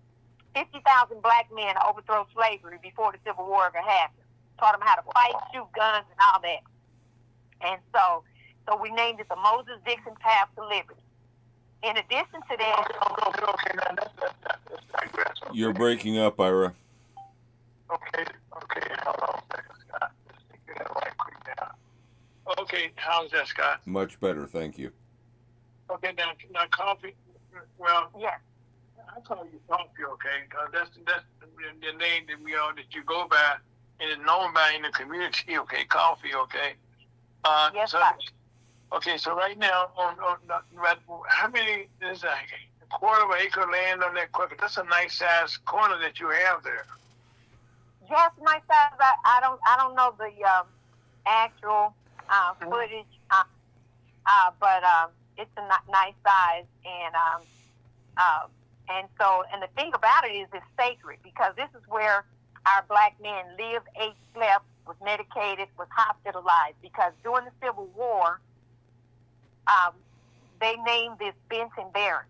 50,000 black men to overthrow slavery before the Civil War ever happened. Taught them how to fight, shoot guns, and all that. And so we named it the Moses Dixon Path to Liberty. In addition to that... Okay, now that's digress. Okay. You're breaking up, Ira. Okay, hold on a second, Scott. Let's get that right quick now. Okay, how's that, Scott? Much better, thank you. Okay, now coffee, well, Yes. I call you coffee, okay, because that's the name that you go by, and it's known by in the community, okay, coffee, okay. Yes, so, sir. okay, so right now, how many is a quarter of an acre of land on that corner? That's a nice size corner that you have there. Yes, my size. I don't know the actual footage, but it's a nice size, and the thing about it is it's sacred because this is where our black men lived, ate, slept, was medicated, was hospitalized because during the Civil War, they named this Benton Barracks.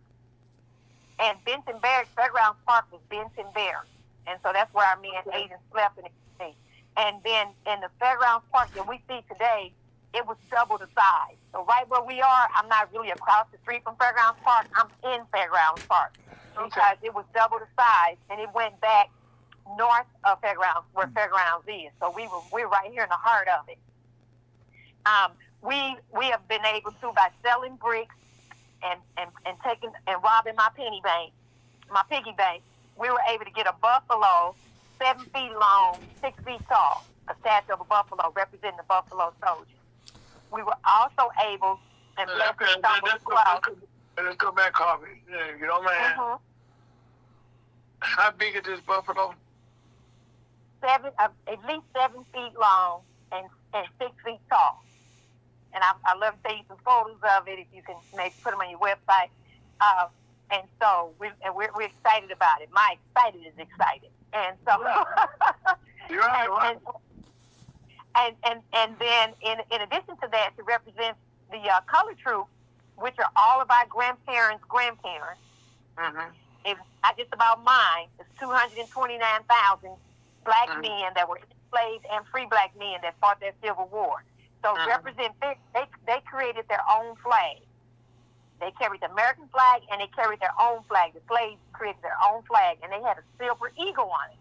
And Benton Barracks, Fairgrounds Park was Benton Barracks. And so that's where our men ate and slept and everything. And then in the Fairgrounds Park that we see today, it was double the size. So right where we are, I'm not really across the street from Fairgrounds Park. I'm in Fairgrounds Park because it was double the size, and it went back north of Fairgrounds, where Fairgrounds is. So we're right here in the heart of it. We have been able to, by selling bricks and taking and robbing my piggy bank, we were able to get a buffalo 7 feet long, 6 feet tall, a statue of a buffalo representing the Buffalo Soldier. We were also able, and let's go back, Harvey. If you don't mind. Mm-hmm. How big is this buffalo? At least 7 feet long and 6 feet tall. And I love to show you some photos of it if you can maybe put them on your website. And so we're excited about it. My excited is excited. And so You're right. and then in addition to that, to represent the color troop, which are all of our grandparents. Mm-hmm. It's not just about mine. It's 229,000 black men that were enslaved and free black men that fought that Civil War. So represent they created their own flag. They carried the American flag and they carried their own flag. The slaves created their own flag and they had a silver eagle on it.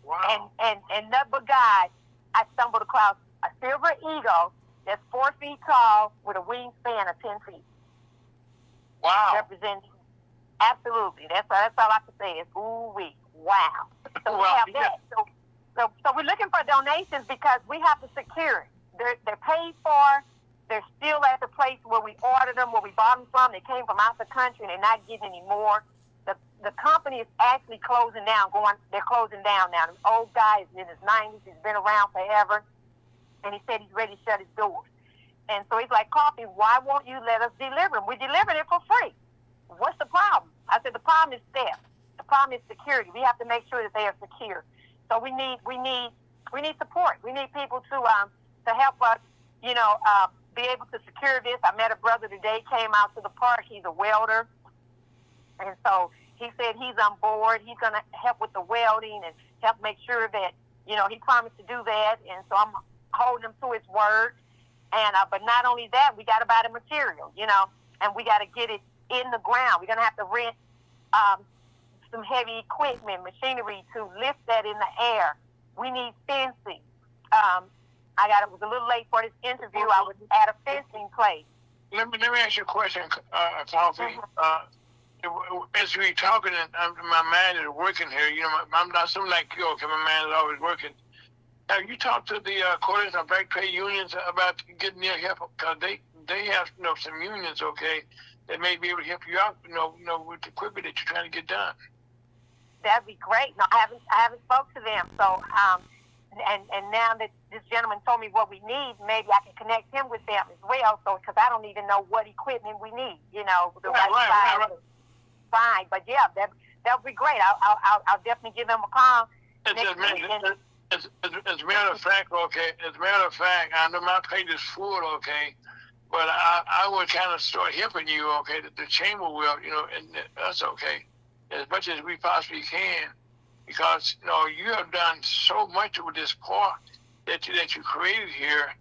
Wow. And nothing but God, I stumbled across a silver eagle that's 4 feet tall with a wingspan of 10 feet. Wow. Representing, absolutely. That's all I can say is ooh wee, wow. So we have that. So we're looking for donations because we have to secure it. They're paid for. They're still at the place where we ordered them, where we bought them from. They came from out the country, and they're not getting any more. The company is actually closing down. They're closing down now. The old guy is in his 90s. He's been around forever, and he said he's ready to shut his doors. And so he's like, Coffee, why won't you let us deliver them? We delivered it for free. What's the problem? I said the problem is theft. The problem is security. We have to make sure that they are secure. So we need support. We need people to help us, be able to secure this. I met a brother today, came out to the park. He's a welder. And so he said he's on board. He's going to help with the welding and help make sure that, he promised to do that. And so I'm holding him to his word. And but not only that, we got to buy the material, and we got to get it in the ground. We're going to have to rent some heavy equipment, machinery to lift that in the air. We need fencing. It was a little late for this interview. I was at a fencing place. Let me ask you a question, Coffee. As we talking, and my mind is working here. I'm not something like you. Okay, my mind is always working. Have you talked to the coalition of black trade unions about getting their help? Because they have some unions, okay, that may be able to help you out, with the equipment that you're trying to get done. That'd be great. No, I haven't spoke to them. So and now that this gentleman told me what we need, maybe I can connect him with them as well. So because I don't even know what equipment we need, right. Fine, but yeah, that would be great. I'll definitely give them a call. As a matter of fact, okay. As a matter of fact, I know my plate is full, okay. But I would kind of start helping you, okay. The chamber will, and that's okay, as much as we possibly can, because you have done so much with this park that you created here,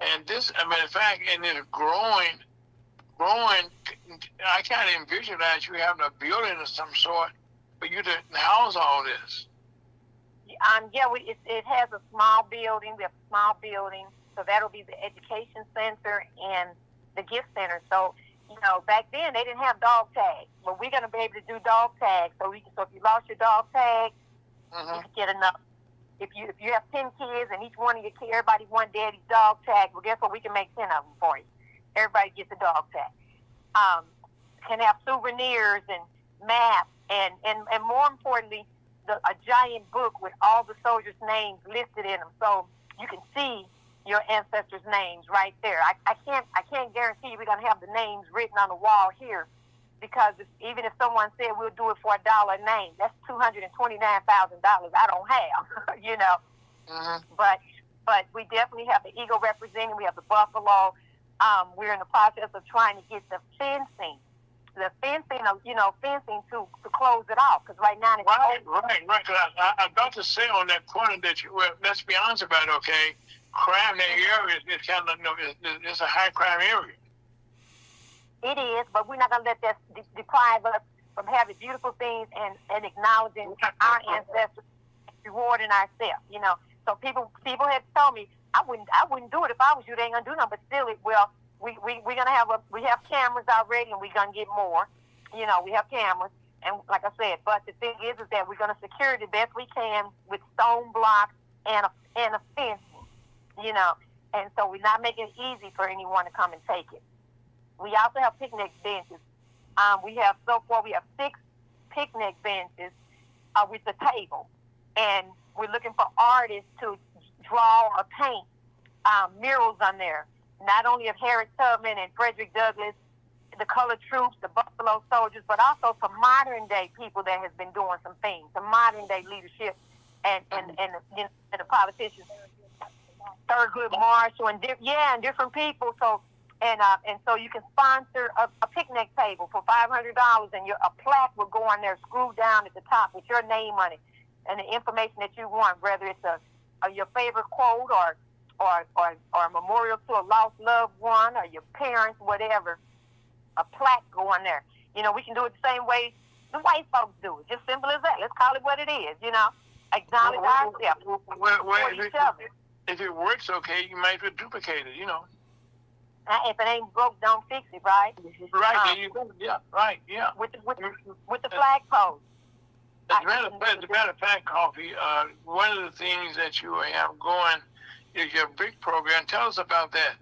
and this, in fact, and it's growing. I kind of visualize you having a building of some sort for you to house all this. It has a small building. We have a small building, so that'll be the education center and the gift center. So, back then they didn't have dog tags, but we're gonna be able to do dog tags. So if you lost your dog tag, you can get another. if you have 10 kids and each one of your kids, everybody want daddy's dog tag, well, guess what? We can make 10 of them for you. Everybody gets a dog tag. Can have souvenirs and maps and more importantly, a giant book with all the soldiers' names listed in them, so you can see your ancestors' names right there. I can't guarantee we're gonna have the names written on the wall here, because even if someone said we'll do it for $1 a name, that's $229,000 I don't have, you know. Mm-hmm. But we definitely have the eagle representing. We have the buffalo. We're in the process of trying to get the fencing to close it off, because right now it's Right. Cause I'm about to say on that corner that let's be honest about it, okay? Crime in that area is kind of, it's a high crime area. It is, but we're not going to let that deprive us from having beautiful things and acknowledging our ancestors, rewarding ourselves, you know. So people had told me I wouldn't do it if I was you. They ain't gonna do nothing, but still, we're gonna we have cameras already, and we're gonna get more. You know, we have cameras, and like I said, but the thing is that we're gonna secure it the best we can with stone blocks and a fence, you know. And so we're not making it easy for anyone to come and take it. We also have picnic benches. We have 6 picnic benches with the table, and we're looking for artists to draw or paint murals on there, not only of Harriet Tubman and Frederick Douglass, the colored troops, the Buffalo Soldiers, but also some modern day people that has been doing some things, some modern day leadership and the politicians, Thurgood Marshall, and different people. So and so you can sponsor a picnic table for $500, and a plaque will go on there, screwed down at the top with your name on it and the information that you want, whether it's your favorite quote or a memorial to a lost loved one or your parents, whatever. A plaque go on there. You know, we can do it the same way the white folks do it. Just simple as that. Let's call it what it is, you know. Acknowledge ourselves for each other. If it works okay, you might as well duplicate it, you know. If it ain't broke, don't fix it, right? Right, there you go. Yeah, right, yeah. With the flag pose. As a matter of fact, Coffee, one of the things that you have going is your BRIC program. Tell us about that.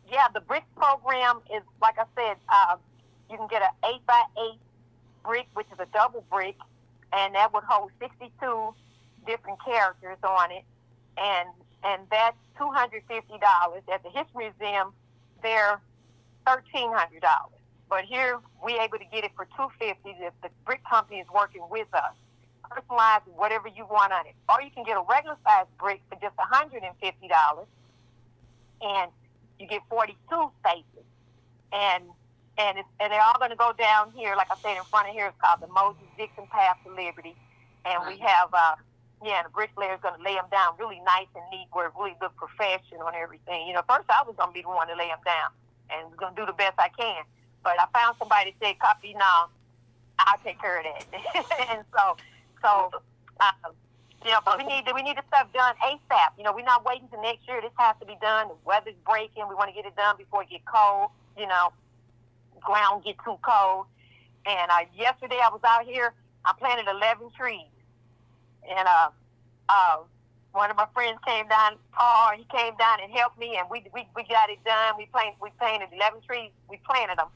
Yeah, the BRIC program is, like I said, you can get an 8x8 brick, which is a double brick, and that would hold 62 different characters on it, and that's $250. At the History Museum, they're $1,300. But here, we're able to get it for $250 if the brick company is working with us. Personalize whatever you want on it. Or you can get a regular size brick for just $150, and you get 42 spaces. And they're all going to go down here, like I said, in front of here. It's called the Moses Dixon Path to Liberty. And we have, and the bricklayer is going to lay them down really nice and neat, where it really look professional and everything. You know, first I was going to be the one to lay them down, and we're going to do the best I can. But I found somebody that said, "Copy, no, I'll take care of that." And so, you know, but we need the stuff done ASAP. You know, we're not waiting till next year. This has to be done. The weather's breaking. We want to get it done before it get cold. You know, ground get too cold. And yesterday I was out here. I planted 11 trees, and one of my friends came down. Paul, he came down and helped me, and we got it done. We planted 11 trees. We planted them,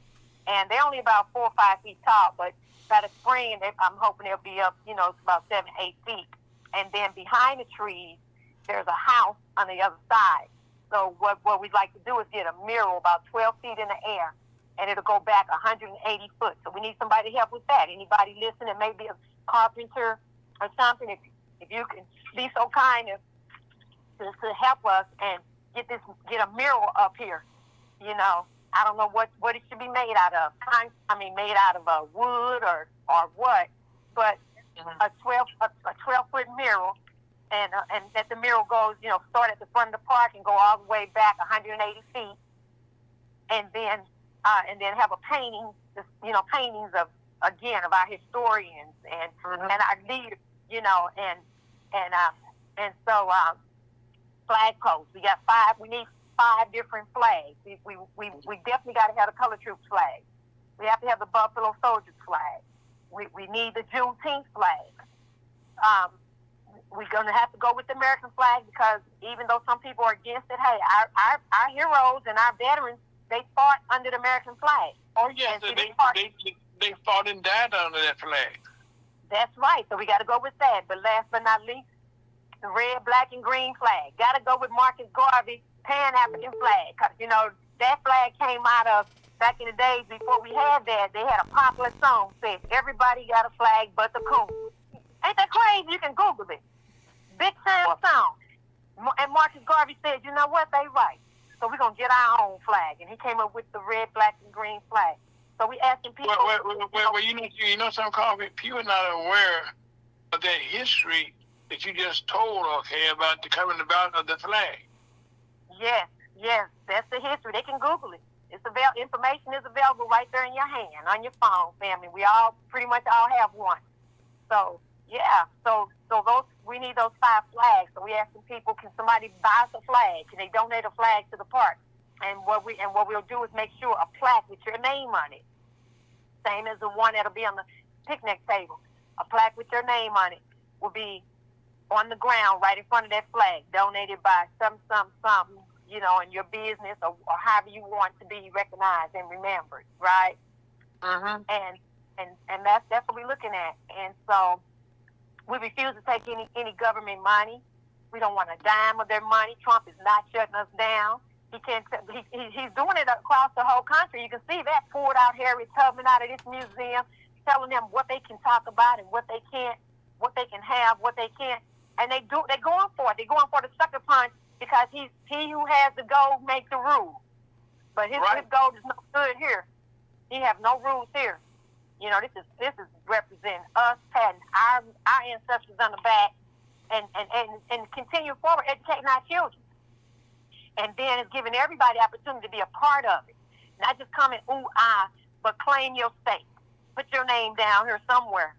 and they're only about 4 or 5 feet tall. But by the spring, I'm hoping they'll be up. You know, it's about 7, 8 feet. And then behind the trees, there's a house on the other side. So what we'd like to do is get a mural about 12 feet in the air, and it'll go back 180 foot. So we need somebody to help with that. Anybody listening, maybe a carpenter or something, if you can be so kind to help us and get a mural up here. You know, I don't know what it should be made out of. Made out of wood or what, but a 12-foot mural, and that the mural goes, you know, start at the front of the park and go all the way back 180 feet, and then have a painting, paintings of our historians and our leaders, you know, and so flag posts. We got 5. We need 5 different flags. We definitely got to have the Color Troops flag. We have to have the Buffalo Soldiers flag. We need the Juneteenth flag. we're going to have to go with the American flag because even though some people are against it, hey, our heroes and our veterans, they fought under the American flag. Oh, yes, they fought and died under that flag. That's right. So we got to go with that. But last but not least, the red, black, and green flag. Got to go with Marcus Garvey Pan-African flag. Because, you know, that flag came out of, back in the days before we had that, they had a popular song said, everybody got a flag but the coon. Ain't that crazy? You can Google it. Big time song. And Marcus Garvey said, you know what? They right. So we're going to get our own flag. And he came up with the red, black, and green flag. So we asking people. Well, you know something, Carla? People are not aware of that history that you just told, okay, about the coming about of the flag. Yes, that's the history. They can Google it. Information is available right there in your hand, on your phone, family. We all pretty much all have one. So yeah, so those we need those 5 flags. So we asking people, can somebody buy us a flag? Can they donate a flag to the park? And what we'll do is make sure a plaque with your name on it, same as the one that'll be on the picnic table. A plaque with your name on it will be on the ground right in front of that flag, donated by some, you know, in your business or however you want to be recognized and remembered, right? Mm-hmm. And that's what we're looking at. And so we refuse to take any government money. We don't want a dime of their money. Trump is not shutting us down. He's doing it across the whole country. You can see that poured out Harriet Tubman out of this museum, telling them what they can talk about and what they can't, what they can have, what they can't. And they're going for it. They're going for the sucker punch because he who has the gold makes the rules. But his gold is no good here. He have no rules here. You know, this is representing us, patting our ancestors on the back, and continue forward, educating our children. And then it's giving everybody opportunity to be a part of it. Not just coming, but claim your stake. Put your name down here somewhere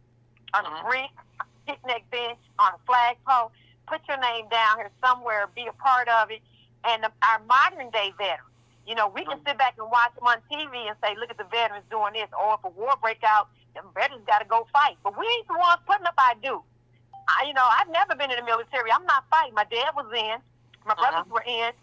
on a brick, a picnic bench, on a flagpole. Put your name down here somewhere, be a part of it. And our modern day veterans, you know, we can sit back and watch them on TV and say, look at the veterans doing this. Or if a war break out, the veterans got to go fight. But we ain't the ones putting up our due. I've never been in the military. I'm not fighting. My dad was in. My brothers were in.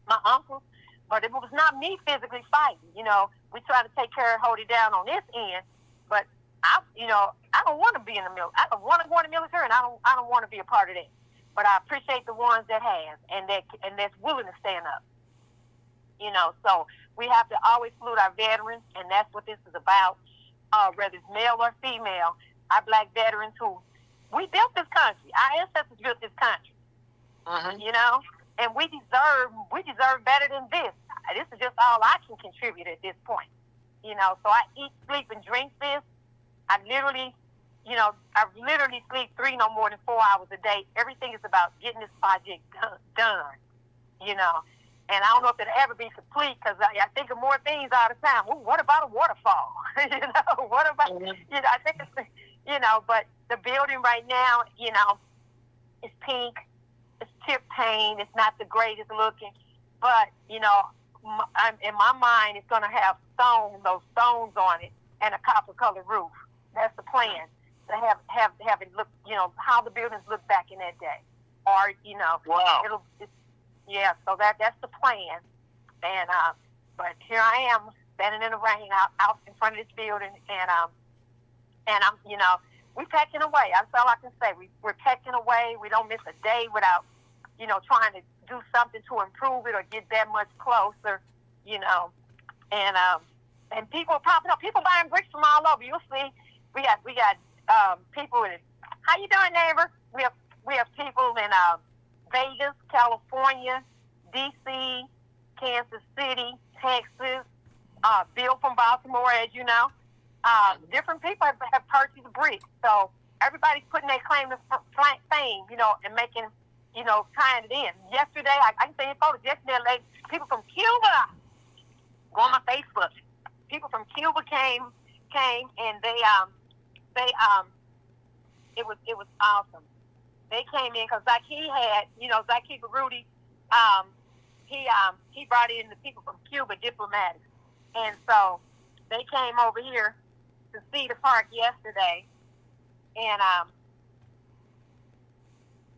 My uncles. But it was not me physically fighting. You know, we try to take care and hold it down on this end. But I don't want to be in the military. I don't want to go in the military, and I don't want to be a part of that. But I appreciate the ones that have and that's willing to stand up. You know, so we have to always salute our veterans, and that's what this is about. Whether it's male or female, our black veterans we built this country. Our ancestors built this country. You know, and we deserve better than this. This is just all I can contribute at this point. You know, so I eat, sleep, and drink this. I literally sleep 3 no more than 4 hours a day. Everything is about getting this project done. You know, and I don't know if it'll ever be complete because I think of more things all the time. Well, what about a waterfall? You know, what about, I think it's, but the building right now, it's pink. It's chip paint. It's not the greatest looking, but, in my mind, it's going to have those stones on it and a copper color roof. That's the plan, to have it look, how the buildings look back in that day. Or, wow. So that's the plan. And, but here I am standing in the rain out in front of this building, and I'm, we're pecking away. That's all I can say. We're pecking away. We don't miss a day without, trying to do something to improve it or get that much closer, and people are popping up. People buying bricks from all over. You'll see. We got people in. How you doing, neighbor? We have people in Vegas, California, D.C., Kansas City, Texas. Bill from Baltimore, as you know. Different people have purchased bricks, so everybody's putting their claim to fame, and making, tying it in. Yesterday, I can send you photos. Yesterday, people from Cuba, go on my Facebook. People from Cuba came, and it was awesome. They came in because he had, Zaki Baruti, he brought in the people from Cuba, diplomatics, and so they came over here to see the park yesterday, and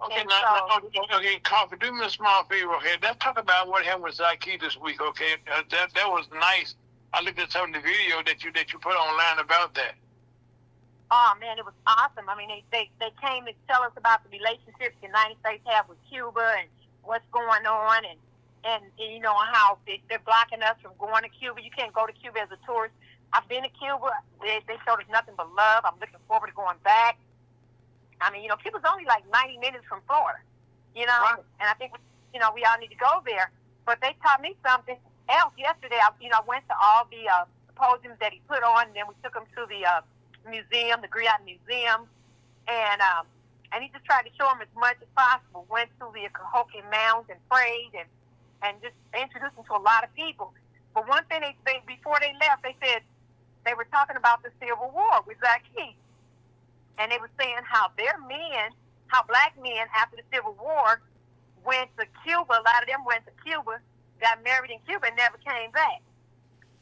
Okay, And okay, Coffee, do me a small favor, okay? Let's talk about what happened with Zaki this week, okay? That was nice. I looked at some of the video that you put online about that. oh man, it was awesome. I mean, they came to tell us about the relationships the United States have with Cuba and what's going on, and you know how they're blocking us from going to Cuba. You can't go to Cuba as a tourist. I've been to Cuba. They showed us nothing but love. I'm looking forward to going back. I mean, you know, Cuba's only like 90 minutes from Florida, you know, Right. and I think, you know, we all need to go there. But they taught me something else yesterday. I went to all the symposiums that he put on, and then we took him to the museum, the Griot Museum, and he just tried to show them as much as possible. Went to the Cahokia Mounds and prayed and just introduced them to a lot of people. But one thing they before they left, they said they were talking about the Civil War with Zaki. And they were saying how black men after the Civil War went to Cuba. A lot of them went to Cuba, got married in Cuba, and never came back.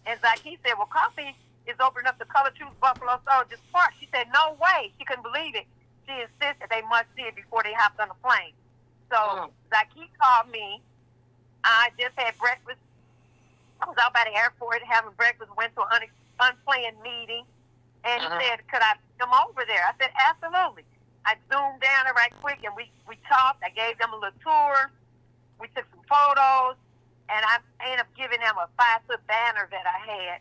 And Zaki said, well, Coffee is opening up the Color Truth Buffalo Soldiers Park. She said, no way. She couldn't believe it. She insisted they must see it before they hopped on the plane. So Zaki called me. I just had breakfast. I was out by the airport having breakfast, went to an unplanned meeting. And he said, could I come over there? I said, absolutely. I zoomed down there right quick, and we talked. I gave them a little tour. We took some photos, and I ended up giving them a 5-foot banner that I had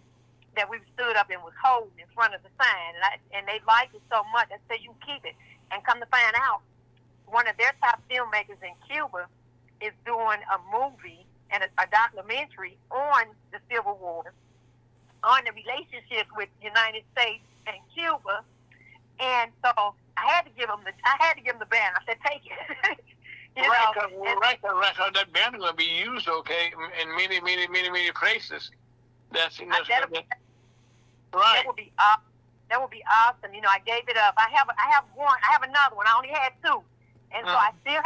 that we stood up and was holding in front of the sign. And they liked it so much, I said, you can keep it. And come to find out, one of their top filmmakers in Cuba is doing a movie and a documentary on the Civil War, on the relationship with the United States and Cuba, and so I had to give him the banner. I said, take it. Right, that banner will be used, okay, in many places. Right. That would be awesome. That would be awesome. You know, I gave it up. I have one. I have another one. I only had 2, and so I still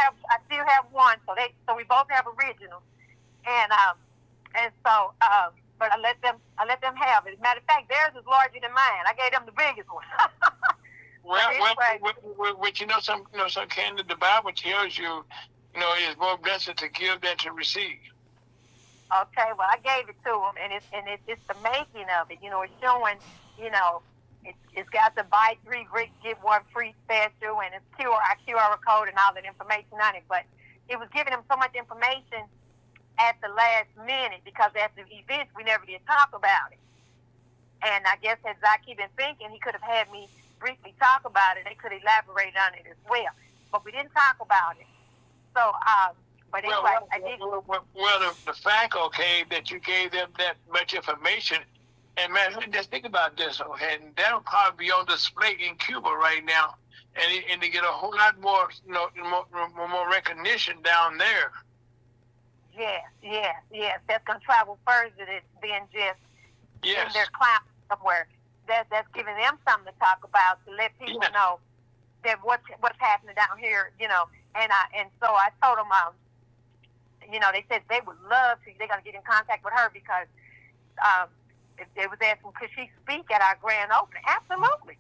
have one. So we both have originals, and so. But I let them have it. As a matter of fact, theirs is larger than mine. I gave them the biggest one. Which some candid, the Bible tells you, it's more blessed to give than to receive. Okay, well I gave it to them, and it's the making of it. You know, it's showing. You know, it's got the buy 3 bricks get 1 free special, and it's QR code and all that information on it. But it was giving them so much information at the last minute, because at the events we never did talk about it. And I guess had Zaki been thinking, he could have had me briefly talk about it. They could elaborate on it as well. But we didn't talk about it. So, but anyway, I did. Well, the fact, okay, that you gave them that much information, and man, just think about this, okay, and that'll probably be on display in Cuba right now, and to get a whole lot more, more recognition down there. Yes. That's going to travel further than just in their cloud somewhere. That's giving them something to talk about, to let people know that what's happening down here, you know. And so I told them, they said they would love to. They're going to get in contact with her because if they was asking, could she speak at our grand opening? Absolutely.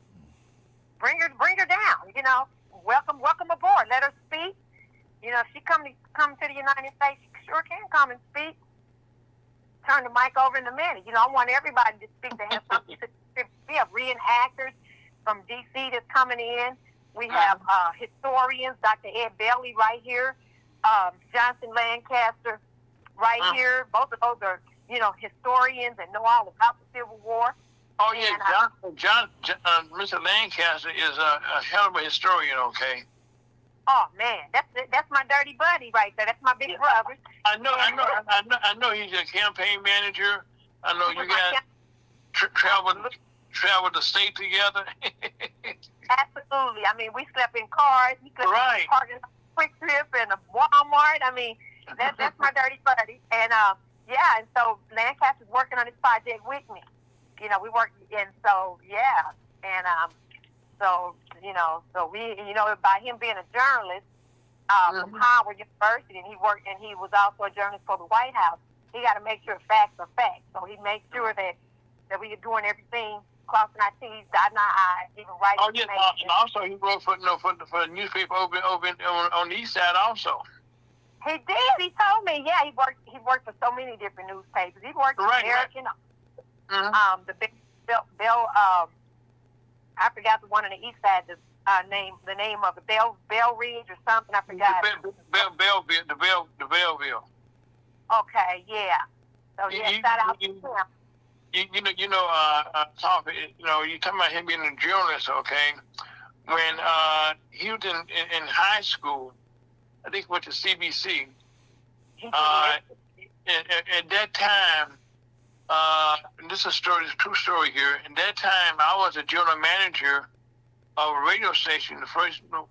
Bring her down. You know, welcome aboard. Let her speak. You know, if she come to the United States, she sure can come and speak. Turn the mic over in a minute. You know, I want everybody to speak. They have something to say. We have reenactors from D.C. that's coming in. We have historians, Dr. Ed Bailey right here, Johnson Lancaster right here. Both of those are, historians and know all about the Civil War. Oh, yeah, Mr. Lancaster is a hell of a historian, okay? Oh man, that's my dirty buddy right there. That's my big brother. I know he's a campaign manager. I know you guys travel the state together. Absolutely. I mean, we slept in cars. We slept in parked in a Quick Trip and a Walmart. I mean, that's my dirty buddy. And and so Lancaster's working on this project with me. You know, we work, and so So we, by him being a journalist from Howard University, and he was also a journalist for the White House. He got to make sure facts are facts. So he makes sure that we are doing everything crossing our T's, dotting our I's, giving right Oh yes, information. and also he wrote for the newspaper on the east side also. He did. He told me. Yeah, he worked for so many different newspapers. He worked for American. Right. The Bell. I forgot the one on the east side. The name of the Bell Ridge or something. I forgot. The Belleville. Okay. Yeah. So yeah, shout out to him. Tom, you talking about him being a journalist, okay? When he was in high school, I think he went to CBC. At that time, this is a story, it's a true story here. At that time, I was a general manager of a radio station. The first, when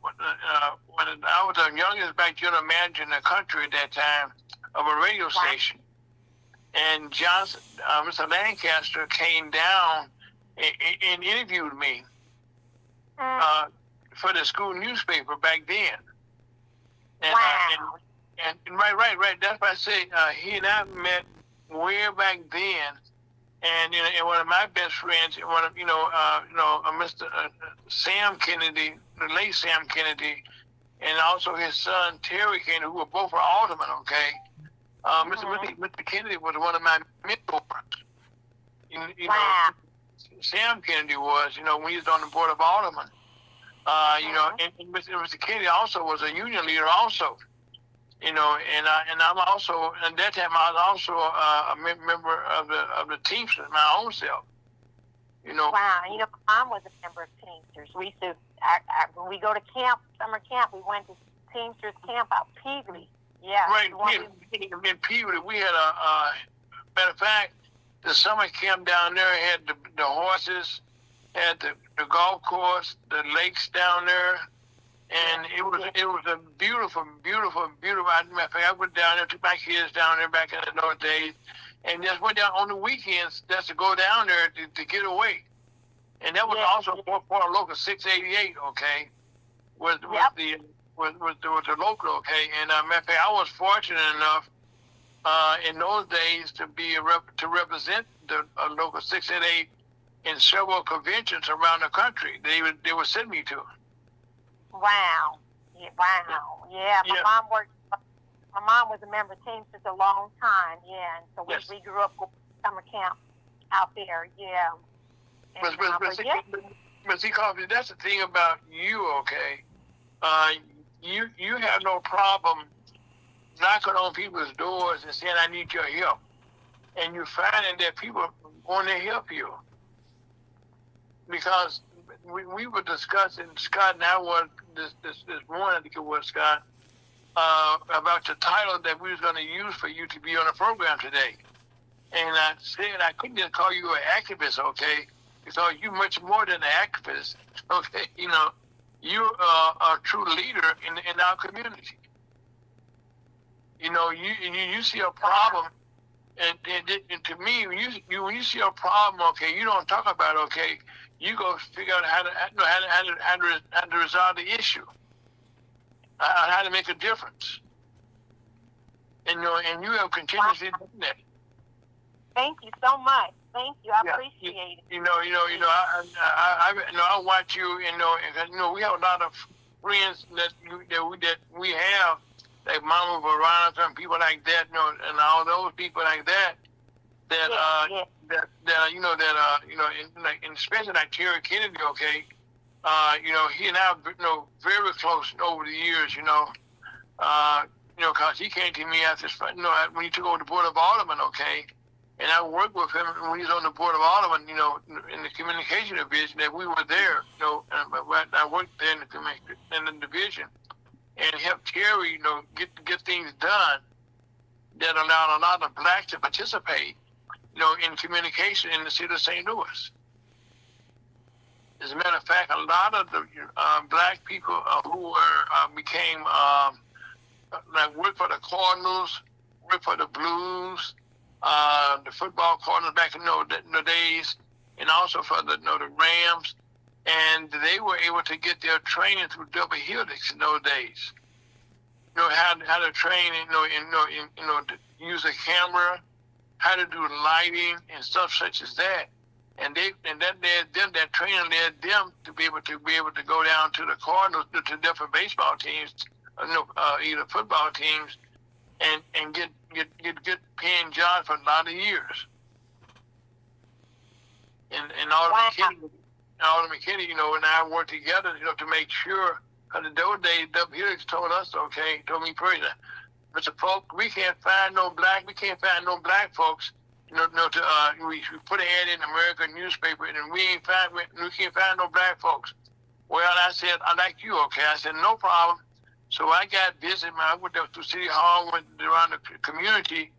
I was the youngest black general manager in the country at that time of a radio station. And Mr. Lancaster came down and interviewed me for the school newspaper back then. And, wow. And right. That's why I say he and I met way back then. And one of my best friends, Mr. Sam Kennedy, the late Sam Kennedy, and also his son Terry Kennedy, who were both aldermen. Okay. Mr. Kennedy was one of my mentors. Wow. Sam Kennedy was, when he was on the board of aldermen. And Mr. Kennedy also was a union leader also. And I'm also, at that time I was also a member of the Teamsters, my own self. Wow. My mom was a member of Teamsters. We used to, when we go to camp, summer camp, we went to Teamsters camp out Peevely. Yeah. Right. In Peewee, we had matter of fact, the summer camp down there had the horses, had the golf course, the lakes down there, and it was a beautiful. Matter of fact, I went down there, took my kids down there back in the North days, and just went down on the weekends just to go down there to get away. And that was also part of Local 688, okay, was the local, okay. And matter of fact, I was fortunate enough in those days to represent the Local 688 in several conventions around the country. They would send me to. Wow. Wow. Yeah. My mom was a member of Teamsters a long time. Yeah. And so we grew up with summer camp out there. Yeah. And, but see, Coffee, that's the thing about you, okay? You have no problem knocking on people's doors and saying, I need your help. And you're finding that people want to help you. Because we were discussing, Scott and I was this morning, I think it was, Scott, about the title that we was going to use for you to be on the program today. And I said I couldn't just call you an activist, okay? Because you're much more than an activist, okay? You are a true leader in our community. You see a problem, and to me, when you see a problem, okay, you don't talk about it, okay. You go figure out how to resolve the issue, how to make a difference, and you have continuously done that. Thank you so much. Thank you. I appreciate it. I watch you. We have a lot of friends that we have, like Mama Veronica and people like that. And all those people like that. And especially like Terry Kennedy. Okay. He and I have very close over the years. Because he came to me after when he took over the board of aldermen. Okay. And I worked with him when he was on the board of aldermen, in the communication division, that we were there, and I worked there in the division and helped Terry, get things done that allowed a lot of blacks to participate, in communication in the city of St. Louis. As a matter of fact, a lot of the black people who became, worked for the Cardinals, worked for the Blues, the football corners back in the days, and also for the Rams, and they were able to get their training through double helix in those days. How to train, to use a camera, how to do lighting and stuff such as that. and that led them, that training led them to be able to go down to the Cardinals, to different baseball teams, either football teams, and get good paying jobs for a lot of years. And all the McKinney, and I worked together, to make sure. Because in those days, W. Helix told me personally, Mr. Polk, we can't find no black folks. We put an ad in the American newspaper, and we can't find no black folks. Well, I said, I like you, okay? I said, no problem. So I got busy. I went up to City Hall, went around the community,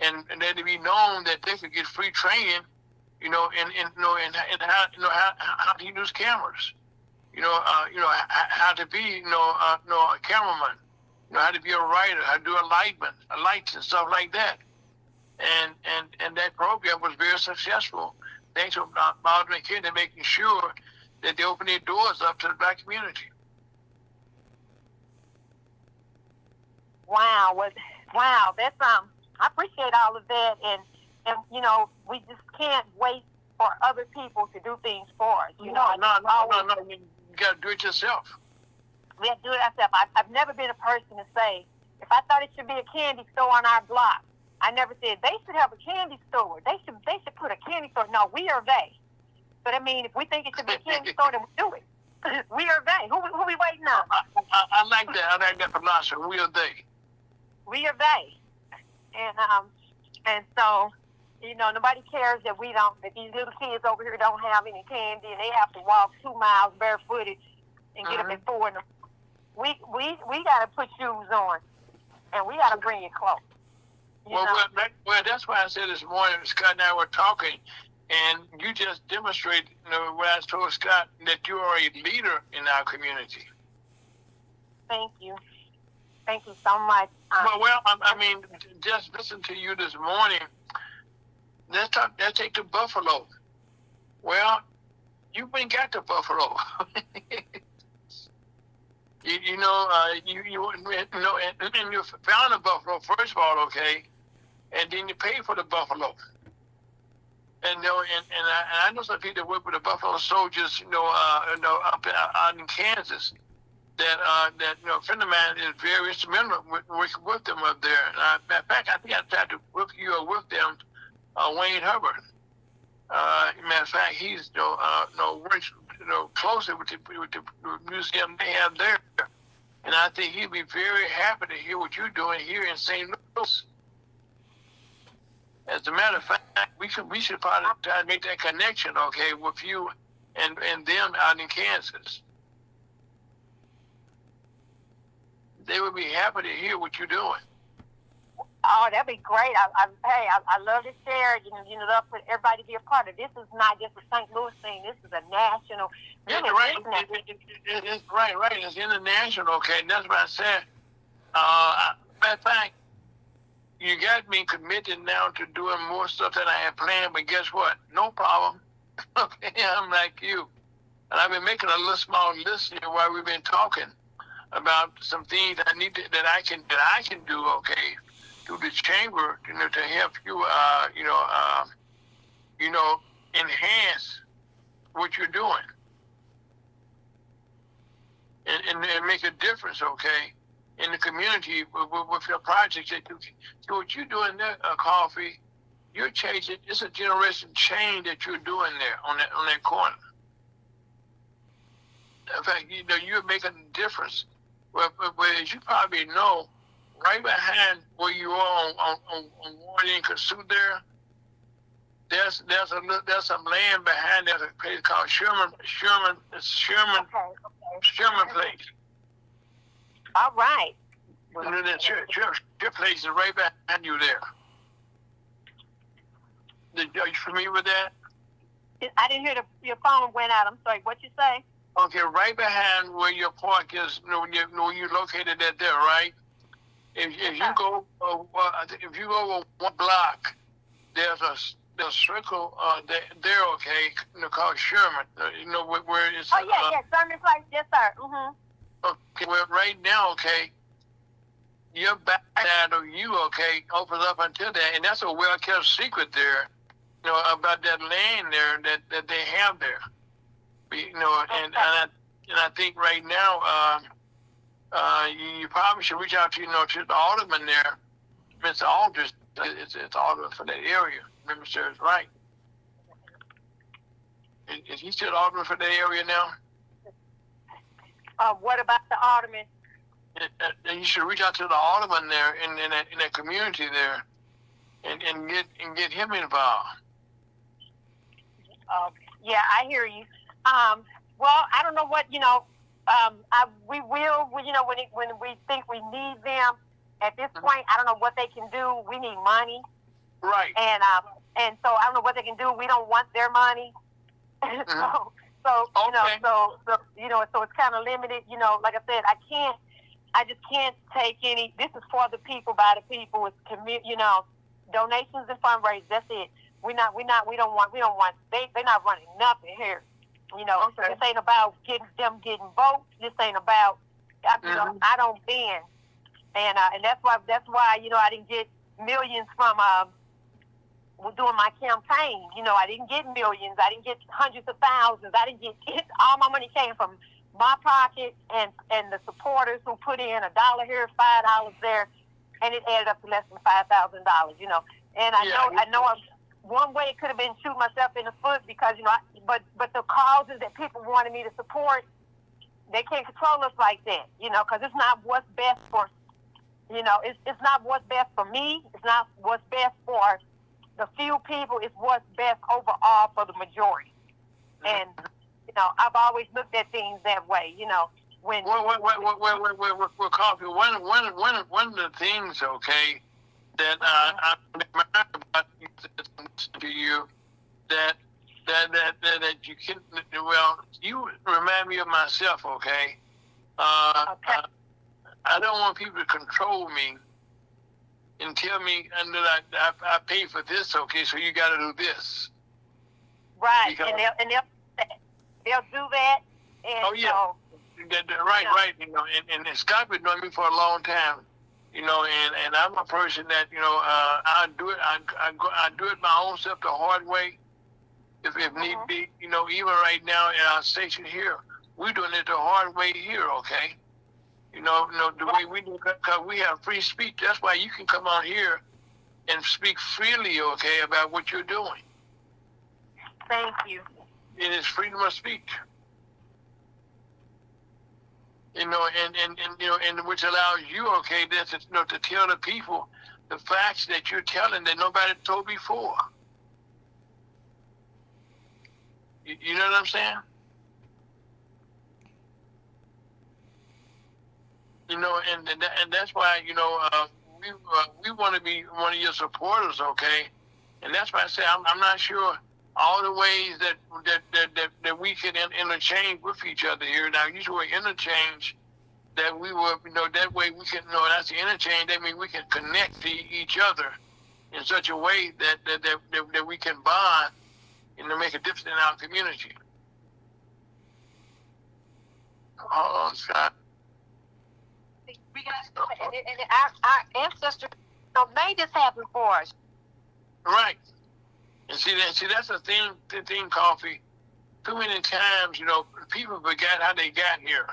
and let it be known that they could get free training, and how to use cameras, how to be, a cameraman, how to be a writer, how to do lights and stuff like that. And that program was very successful. Thanks to Bob McKinney making sure that they open their doors up to the black community. Wow, that's I appreciate all of that, and we just can't wait for other people to do things for us. No, you got to do it yourself. We have to do it ourselves. I've never been a person to say, if I thought it should be a candy store on our block, I never said they should have a candy store. They should put a candy store. No, we are they. But I mean, if we think it should be a candy store, then we do it. We are they. Who we waiting on? I like that. I like that philosophy. We are they. We are they. And so, nobody cares that that these little kids over here don't have any candy and they have to walk 2 miles barefooted and get up at 4 in the morning. We got to put shoes on, and we got to bring you close. Well, that's why I said this morning, Scott and I were talking, and you just demonstrated, what I told Scott, that you are a leader in our community. Thank you. Thank you so much. Just listen to you this morning. Let's take the Buffalo. Well, you've been got to Buffalo. And you found the buffalo first of all, okay, and then you pay for the buffalo. And I know some people that work with the Buffalo Soldiers, up out in Kansas. That a friend of mine is very instrumental working with them up there. In fact, I think I tried to work with them, Wayne Hubbard. Matter of fact, he's works closely with the museum they have there, and I think he'd be very happy to hear what you're doing here in St. Louis. As a matter of fact, we should probably try to make that connection, okay, with you and them out in Kansas. They would be happy to hear what you're doing. Oh, that'd be great. I love to share it. Love for everybody to be a part of. This is not just a St. Louis thing. This is a national. It's right. It's right. It's international. Okay, and that's what I said. Matter of fact, you got me committed now to doing more stuff than I had planned. But guess what? No problem. I'm like you, and I've been making a little small list here while we've been talking about some things that I can do. Okay. To the chamber, to help you, enhance what you're doing, and make a difference, okay, in the community with your projects. So what you're doing there, Coffee, you're changing. It's a generation change that you're doing there on that corner. In fact, you're making a difference. Well, as you probably know, right behind where you are on Warren and Kasuth there's some land behind. There's a place called Sherman Place. All right. Your place is right behind you there. Are you familiar with that? I didn't hear your phone went out. I'm sorry. What'd you say? Okay, right behind where your park is, where you're located at there, right? If you go one block, there's a circle there, okay, called Sherman. Where it's. Oh yeah, Sherman Place, yes sir. Mhm. Okay, well right now, okay, your back side of you, okay, opens up until that, and that's a well-kept secret there. about that land there that they have there. And I think right now, you probably should reach out to to the alderman there, Mr. Aldridge. It's alderman for that area. Mr. Wright. Is he still alderman for that area now? What about the alderman? You should reach out to the alderman there in that community there, and get him involved. Yeah, I hear you. Well, I don't know what we will. When we think we need them, at this point, I don't know what they can do. We need money, right? And so I don't know what they can do. We don't want their money, so okay. So it's kind of limited. Like I said, I just can't take any. This is for the people, by the people. It's donations and fundraisers. That's it. We don't want. They're not running nothing here. Okay. This ain't about getting votes. This ain't about. I don't bend, and that's why I didn't get millions from doing my campaign. I didn't get millions. I didn't get hundreds of thousands. I didn't get all my money came from my pocket and the supporters who put in $1 here, $5 there, and it added up to less than $5,000. And I know one way it could have been shooting myself in the foot because but the causes that people wanted me to support, they can't control us like that. Because it's not what's best for it's not what's best for me. It's not what's best for the few people. It's what's best overall for the majority. And I've always looked at things that way. When Coffee. One of the things, okay, that I admire about you that you can. Well, you remind me of myself, okay. Okay. I don't want people to control me and tell me that I pay for this, okay, so you got to do this. Right, because, and they'll do that. And oh yeah, right. And Scott been knowing me for a long time, and I'm a person that I do it. I do it my own self the hard way, if need be. Even right now in our station here, we're doing it the hard way here, okay. The way we do, because we have free speech. That's why you can come on here and speak freely, okay, about what you're doing. Thank you. It is freedom of speech. And which allows you, okay, to tell the people the facts that you're telling that nobody told before. You know what I'm saying? And that's why we want to be one of your supporters, okay? And that's why I say I'm not sure all the ways that we can interchange with each other here. Now, usually interchange that we will, that way we can, that's the interchange. That means we can connect to each other in such a way that we can bond and to make a difference in our community. Hold on, Scott. We got, and our ancestors made this happen for us. Right. And that's the thing, Coffee. Too many times, people forget how they got here.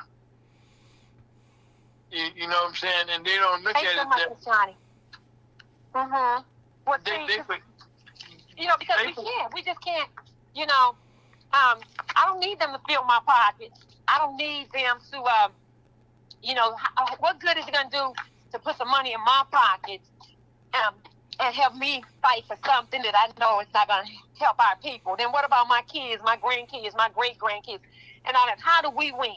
You know what I'm saying? And they don't look at it that. Johnny. Well, because we just can't, I don't need them to fill my pockets. I don't need them to, what good is it going to do to put some money in my pockets and help me fight for something that I know is not going to help our people? Then what about my kids, my grandkids, my great-grandkids, and all that? How do we win?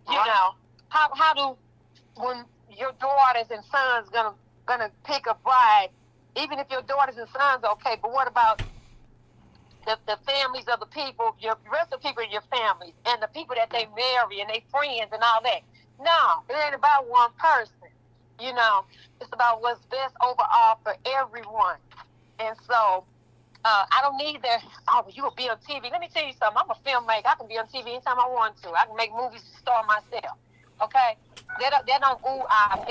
How do, when your daughters and sons gonna pick a bride, even if your daughters and sons, okay, but what about the families of the people, the rest of the people in your families, and the people that they marry and their friends and all that? No, it ain't about one person. It's about what's best overall for everyone. And so, I don't need their, you will be on TV. Let me tell you something. I'm a filmmaker. I can be on TV anytime I want to. I can make movies and star myself. Okay? They don't me. I've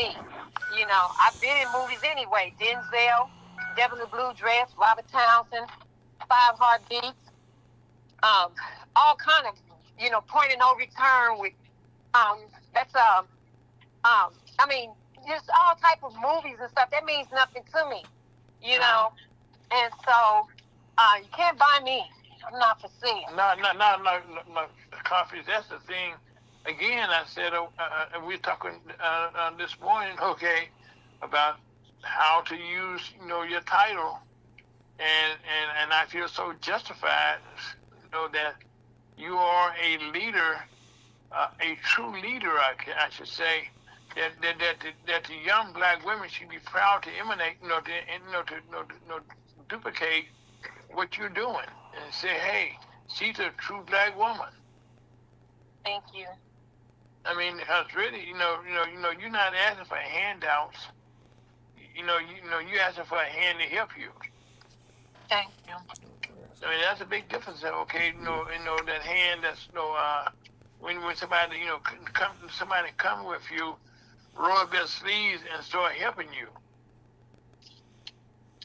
been in movies anyway. Denzel, Devil in the Blue Dress, Robert Townsend, 5 heartbeats, all kind of, point of no return with, that's, I mean, just all type of movies and stuff. That means nothing to me, and so, you can't buy me. I'm not for sale. No, coffee. That's the thing. Again, I said, we're talking this morning, okay, about how to use, your title, and I feel so justified, that you are a leader, a true leader, I should say, that the young black women should be proud to emanate, to duplicate what you're doing, and say, hey, she's a true black woman. Thank you. I mean, because really, you're not asking for handouts. You asking for a hand to help you. Thank you. I mean, that's a big difference. Okay, that hand that's when somebody somebody come with you, roll up their sleeves and start helping you.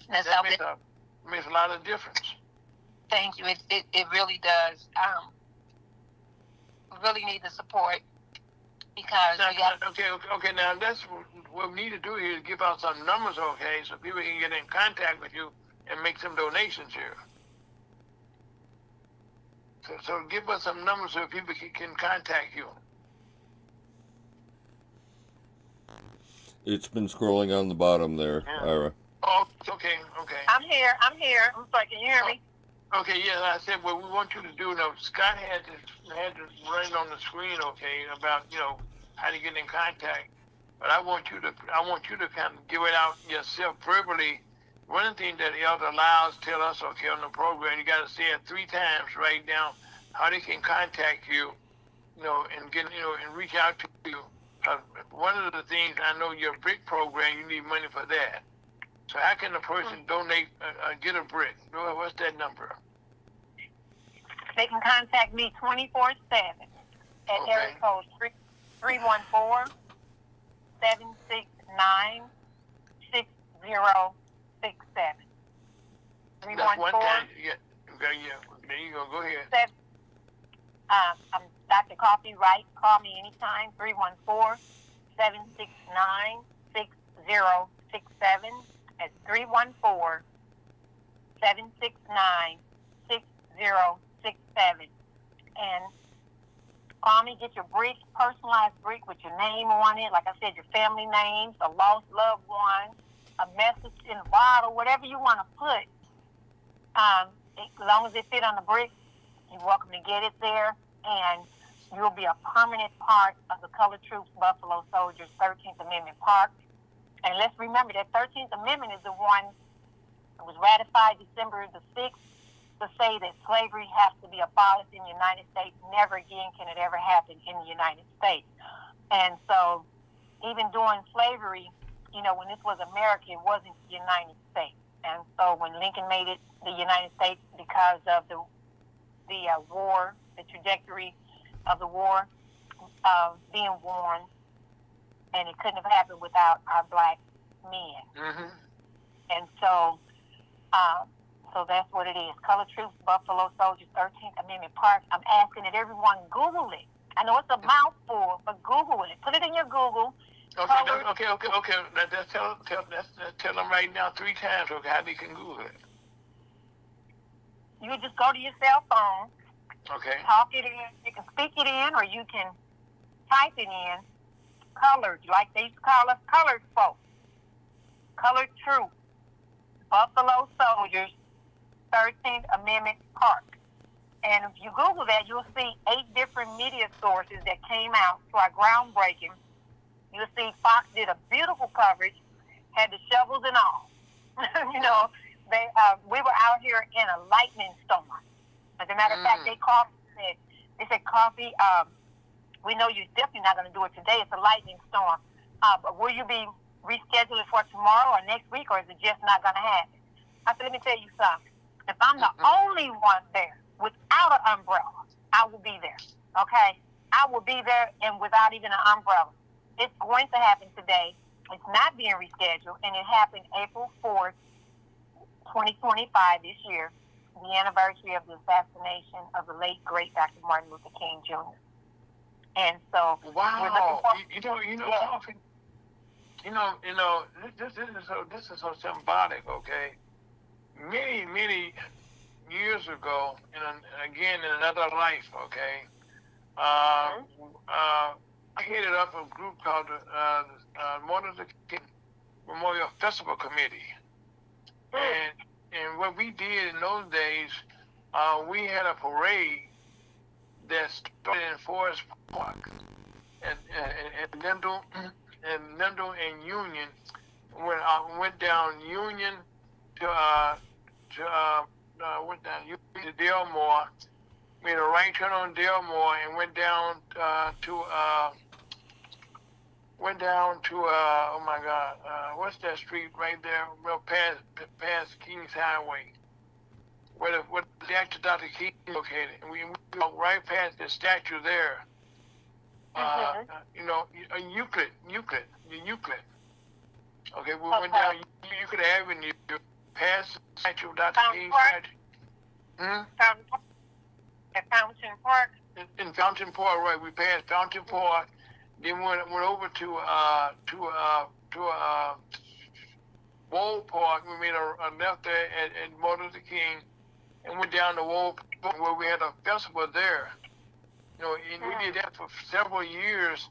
That makes a lot of difference. Thank you. It really does. We really need the support because okay. Now that's what we need to do here is give out some numbers, okay, so people can get in contact with you and make some donations here. So give us some numbers so people can contact you. It's been scrolling on the bottom there, Ira. Oh, okay. I'm here. I'm sorry, can you hear me? Okay, yeah, I said what we want you to do. Scott had to write on the screen, okay, about how to get in contact. But I want you to kind of give it out yourself verbally. One of the things that the Elder Lyles tell us, okay, on the program, you got to say it 3 times. Write down how they can contact you, and get and reach out to you. One of the things I know your brick program, you need money for that. So how can a person donate, get a brick? What's that number? They can contact me 24/7 at area code 314-769-6067. 314. That's one time. Yeah. There you go. Go ahead. I'm Dr. Coffee Wright. Call me anytime. 314-769-6067. At 314-769-6067. And call me, get your brick, personalized brick with your name on it. Like I said, your family names, a lost loved one, a message in a bottle, whatever you want to put. As long as it fit on the brick, you're welcome to get it there. And you'll be a permanent part of the Colored Troops Buffalo Soldiers 13th Amendment Park. And let's remember that 13th Amendment is the one that was ratified December the 6th to say that slavery has to be abolished in the United States. Never again can it ever happen in the United States. And so even during slavery, when this was America, it wasn't the United States. And so when Lincoln made it the United States because of the war, the trajectory of the war being worn, and it couldn't have happened without our black men. Mm-hmm. And so that's what it is. Colored Troops, Buffalo Soldiers, 13th Amendment Park. I'm asking that everyone Google it. I know it's a mouthful, but Google it. Put it in your Google. Okay. Let's tell them right now 3 times, okay, how they can Google it. You just go to your cell phone. Okay. Talk it in. You can speak it in, or you can type it in. Colored, like they used to call us colored folks. Colored Troops, Buffalo Soldiers, 13th Amendment Park. And if you Google that, you'll see 8 different media sources that came out to our groundbreaking. You'll see Fox did a beautiful coverage, had the shovels and all. We were out here in a lightning storm. As a matter of fact, they said, Coffee, we know you're definitely not going to do it today. It's a lightning storm. But will you be rescheduling for tomorrow or next week, or is it just not going to happen? I said, let me tell you something. If I'm the only one there without an umbrella, I will be there. Okay? I will be there and without even an umbrella. It's going to happen today. It's not being rescheduled, and it happened April 4th, 2025 this year. the anniversary of the assassination of the late great Dr. Martin Luther King Jr. And so wow, we're looking forward. This is so symbolic. Okay, many years ago, again in another life. Okay, I headed up a group called Martin Luther King Memorial Festival Committee, and what we did in those days, we had a parade that started in Forest Park and Lindell and Union. Went down Union went down Union to Delmore, made a right turn on Delmore, and went down to oh my God, what's that street right there? Well, past Kings Highway, where the actual Dr. King is located. And we walked right past the statue there. Euclid. Okay, we went down Euclid Avenue, past the statue of Dr. King statue. At Fountain Park. In Fountain Park, right? We passed Fountain Park, then went over to Wold Park. We made a left there at Martin Luther King, and went down to Wold Park where we had a festival there. And we did that for several years.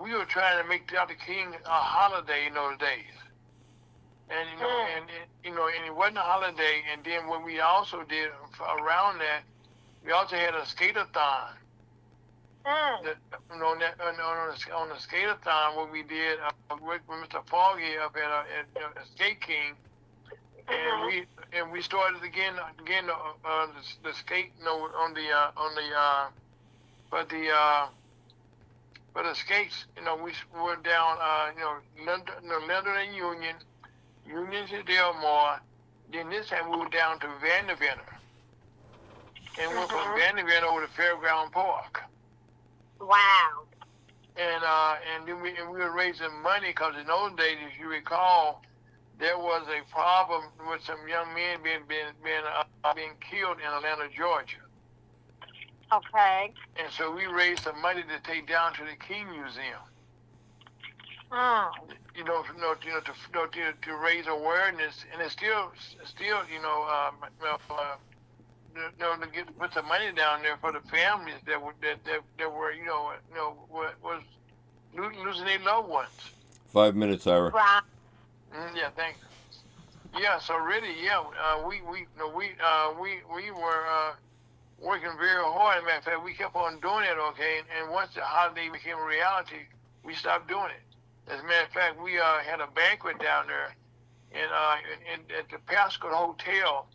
We were trying to make Dr. King a holiday in those days, and and it wasn't a holiday. And then what we also did around that, we also had a skate-a-thon. On the skate-a-thon, what we did with Mr. Foggy up at Skate King, and we started again the skate for the skates. We went down London and Union to Delmore. Then this time we went down to Vanderbilt, and went from Vanderbilt over to Fairground Park. Wow. And then we were raising money because in those days, if you recall, there was a problem with some young men being killed in Atlanta, Georgia. Okay. And so we raised some money to take down to the King Museum. To raise awareness, and it's still to put some money down there for the families that were was losing their loved ones. 5 minutes, Ira. Right. Yeah, thanks. Yeah, so really, we were working very hard. As a matter of fact, we kept on doing it, okay. And once the holiday became a reality, we stopped doing it. As a matter of fact, we had a banquet down there, at the Pascal Hotel,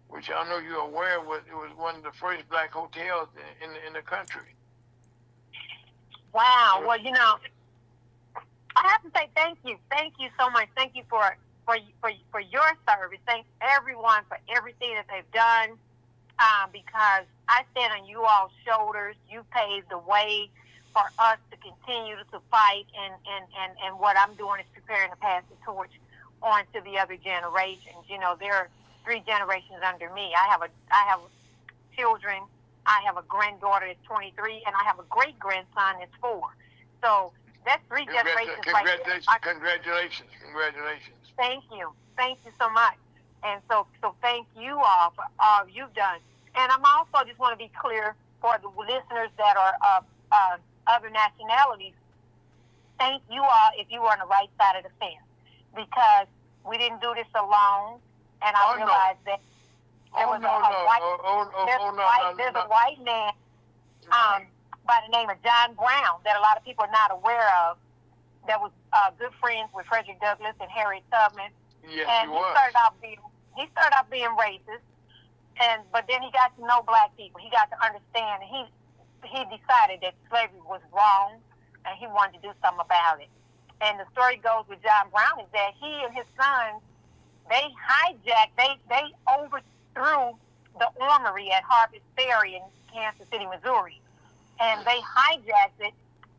which I know you're aware of. It was one of the first black hotels in the country. Wow. Well, I have to say thank you. Thank you so much. Thank you for your service. Thanks everyone for everything that they've done. Because I stand on you all's shoulders. You paved the way for us to continue to fight, and what I'm doing is preparing to pass the torch on to the other generations. There are 3 generations under me. I have children. I have a granddaughter that's 23, and I have a great grandson that's 4. So that's 3 generations. Congratulations. Thank you so much. And so thank you all for all you've done. And I'm also just want to be clear for the listeners that are of other nationalities. Thank you all if you were on the right side of the fence, because we didn't do this alone. And I realized that there was a white man by the name of John Brown that a lot of people are not aware of, that was good friends with Frederick Douglass and Harriet Tubman. Yes, and he started off being racist, but then he got to know black people. He got to understand, and he decided that slavery was wrong, and he wanted to do something about it. And the story goes with John Brown is that he and his sons, they overthrew the armory at Harper's Ferry in Kansas City, Missouri, and they hijacked it,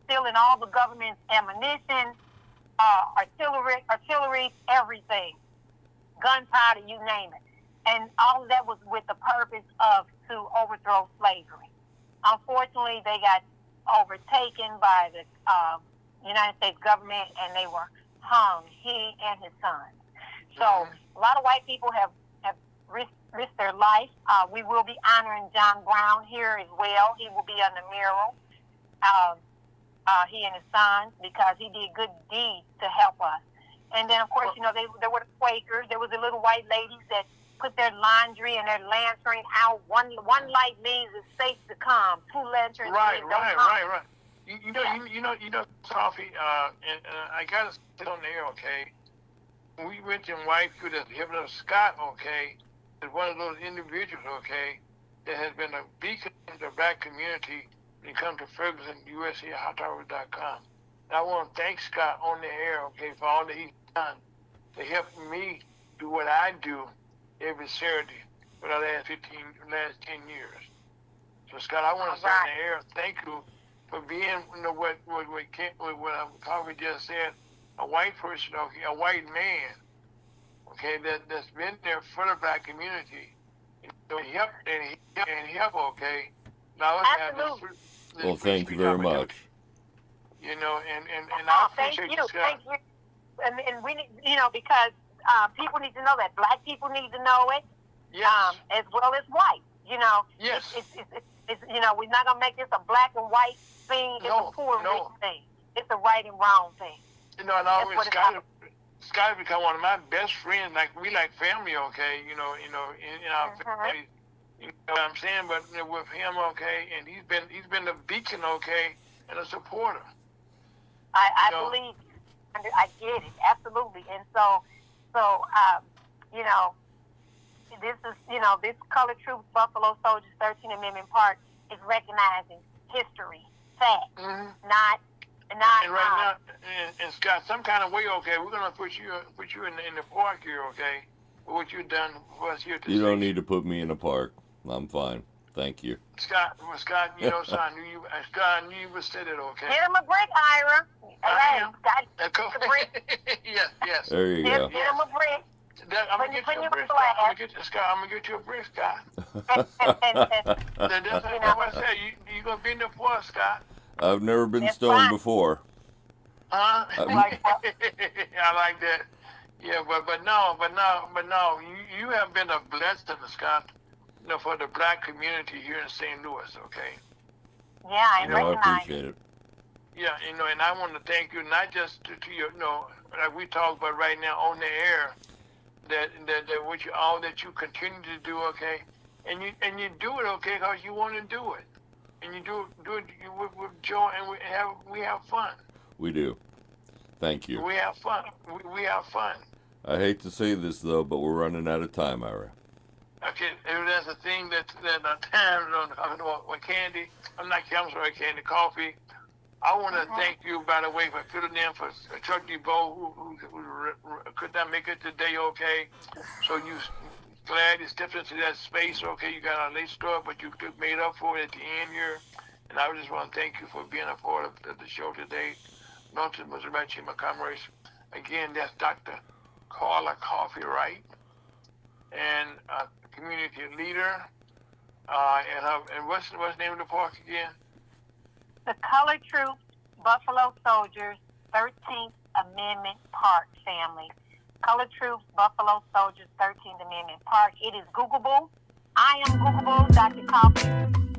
stealing all the government's ammunition, artillery, everything, gunpowder, you name it. And all of that was with the purpose of to overthrow slavery. Unfortunately, they got overtaken by the United States government, and they were hung, he and his sons. So a lot of white people have risked their life. We will be honoring John Brown here as well. He will be on the mural, he and his sons, because he did good deeds to help us. And then, of course, you know, there were the Quakers. There was the little white ladies that put their laundry and their lantern out. One light means it's safe to come. 2 lanterns Right. means don't come. You know, Sophie, and I gotta sit on there, okay? We mentioned white people that Hitler Scott, okay, is one of those individuals, okay, that has been a beacon to the black community when it comes to Ferguson, USAHotTower.com. And I want to thank Scott on the air, okay, for all that he's done to help me do what I do every Saturday for the last 10 years. So Scott, I want to say on the air, thank you for being, you know, what Coffee just said, a white person, okay, a white man, okay, that's been there for the black community, and help, okay. Now let's have this well, thank you very much. You know, and I appreciate you, Scott. Thank you. And we need, you know, because people need to know that. Black people need to know it, yes. As well as white. You know, yes. It's you know, we're not gonna make this a black and white thing. It's a poor and rich thing. It's a right and wrong thing. You know, and always Scott become one of my best friends. Like we like family, okay. You know, in our family. You know what I'm saying? But you know, with him, okay, and he's been a beacon, okay, and a supporter. I believe, I get it, absolutely. And so, you know, this is, you know, this Colored Troops Buffalo Soldiers 13th Amendment Park is recognizing history, fact, not. And right now, and Scott, some kind of way, okay, we're gonna put you in the park here, okay, for what you've done for us here today. You don't need to put me in the park. I'm fine. Thank you. Scott, you know, so I knew you would say that, okay? Hit him a brick, Ira. I am. Got a brick. Yes. There you go. Hit him a brick. I'm gonna get you a brick, Scott. I'm gonna get you a brick, Scott. That's what I said. You gonna be in the park, Scott? I've never been stoned before. Huh? I like that. Yeah, but no. You have been a blessing, Scott. You know, for the black community here in St. Louis. Okay. Yeah, I appreciate it. Yeah, you know, and I want to thank you not just to your, you know, like we talk about right now on the air, that all that you continue to do, okay, and you do it, okay, because you want to do it, and you do it with joy, and we have fun. We do. Thank you. We have fun. We have fun. I hate to say this though, but we're running out of time, Ira. Okay, if there's a thing that time with Candy, I'm sorry, Candy Coffee. I want to thank you, by the way, for filling in for Chuck DeBow, who could not make it today, okay? So you glad you stepped into that space, okay? You got a late start, but you made up for it at the end here. And I just want to thank you for being a part of the show today. Nothing was about you, my comrades. Again, that's Dr. Carla Coffee Wright, and community leader. And what's the name of the park again? The Colored Troops Buffalo Soldiers 13th Amendment Park, family. Colored Troops Buffalo Soldiers 13th Amendment Park. It is Googleable. I am Googleable, Dr. Coffee.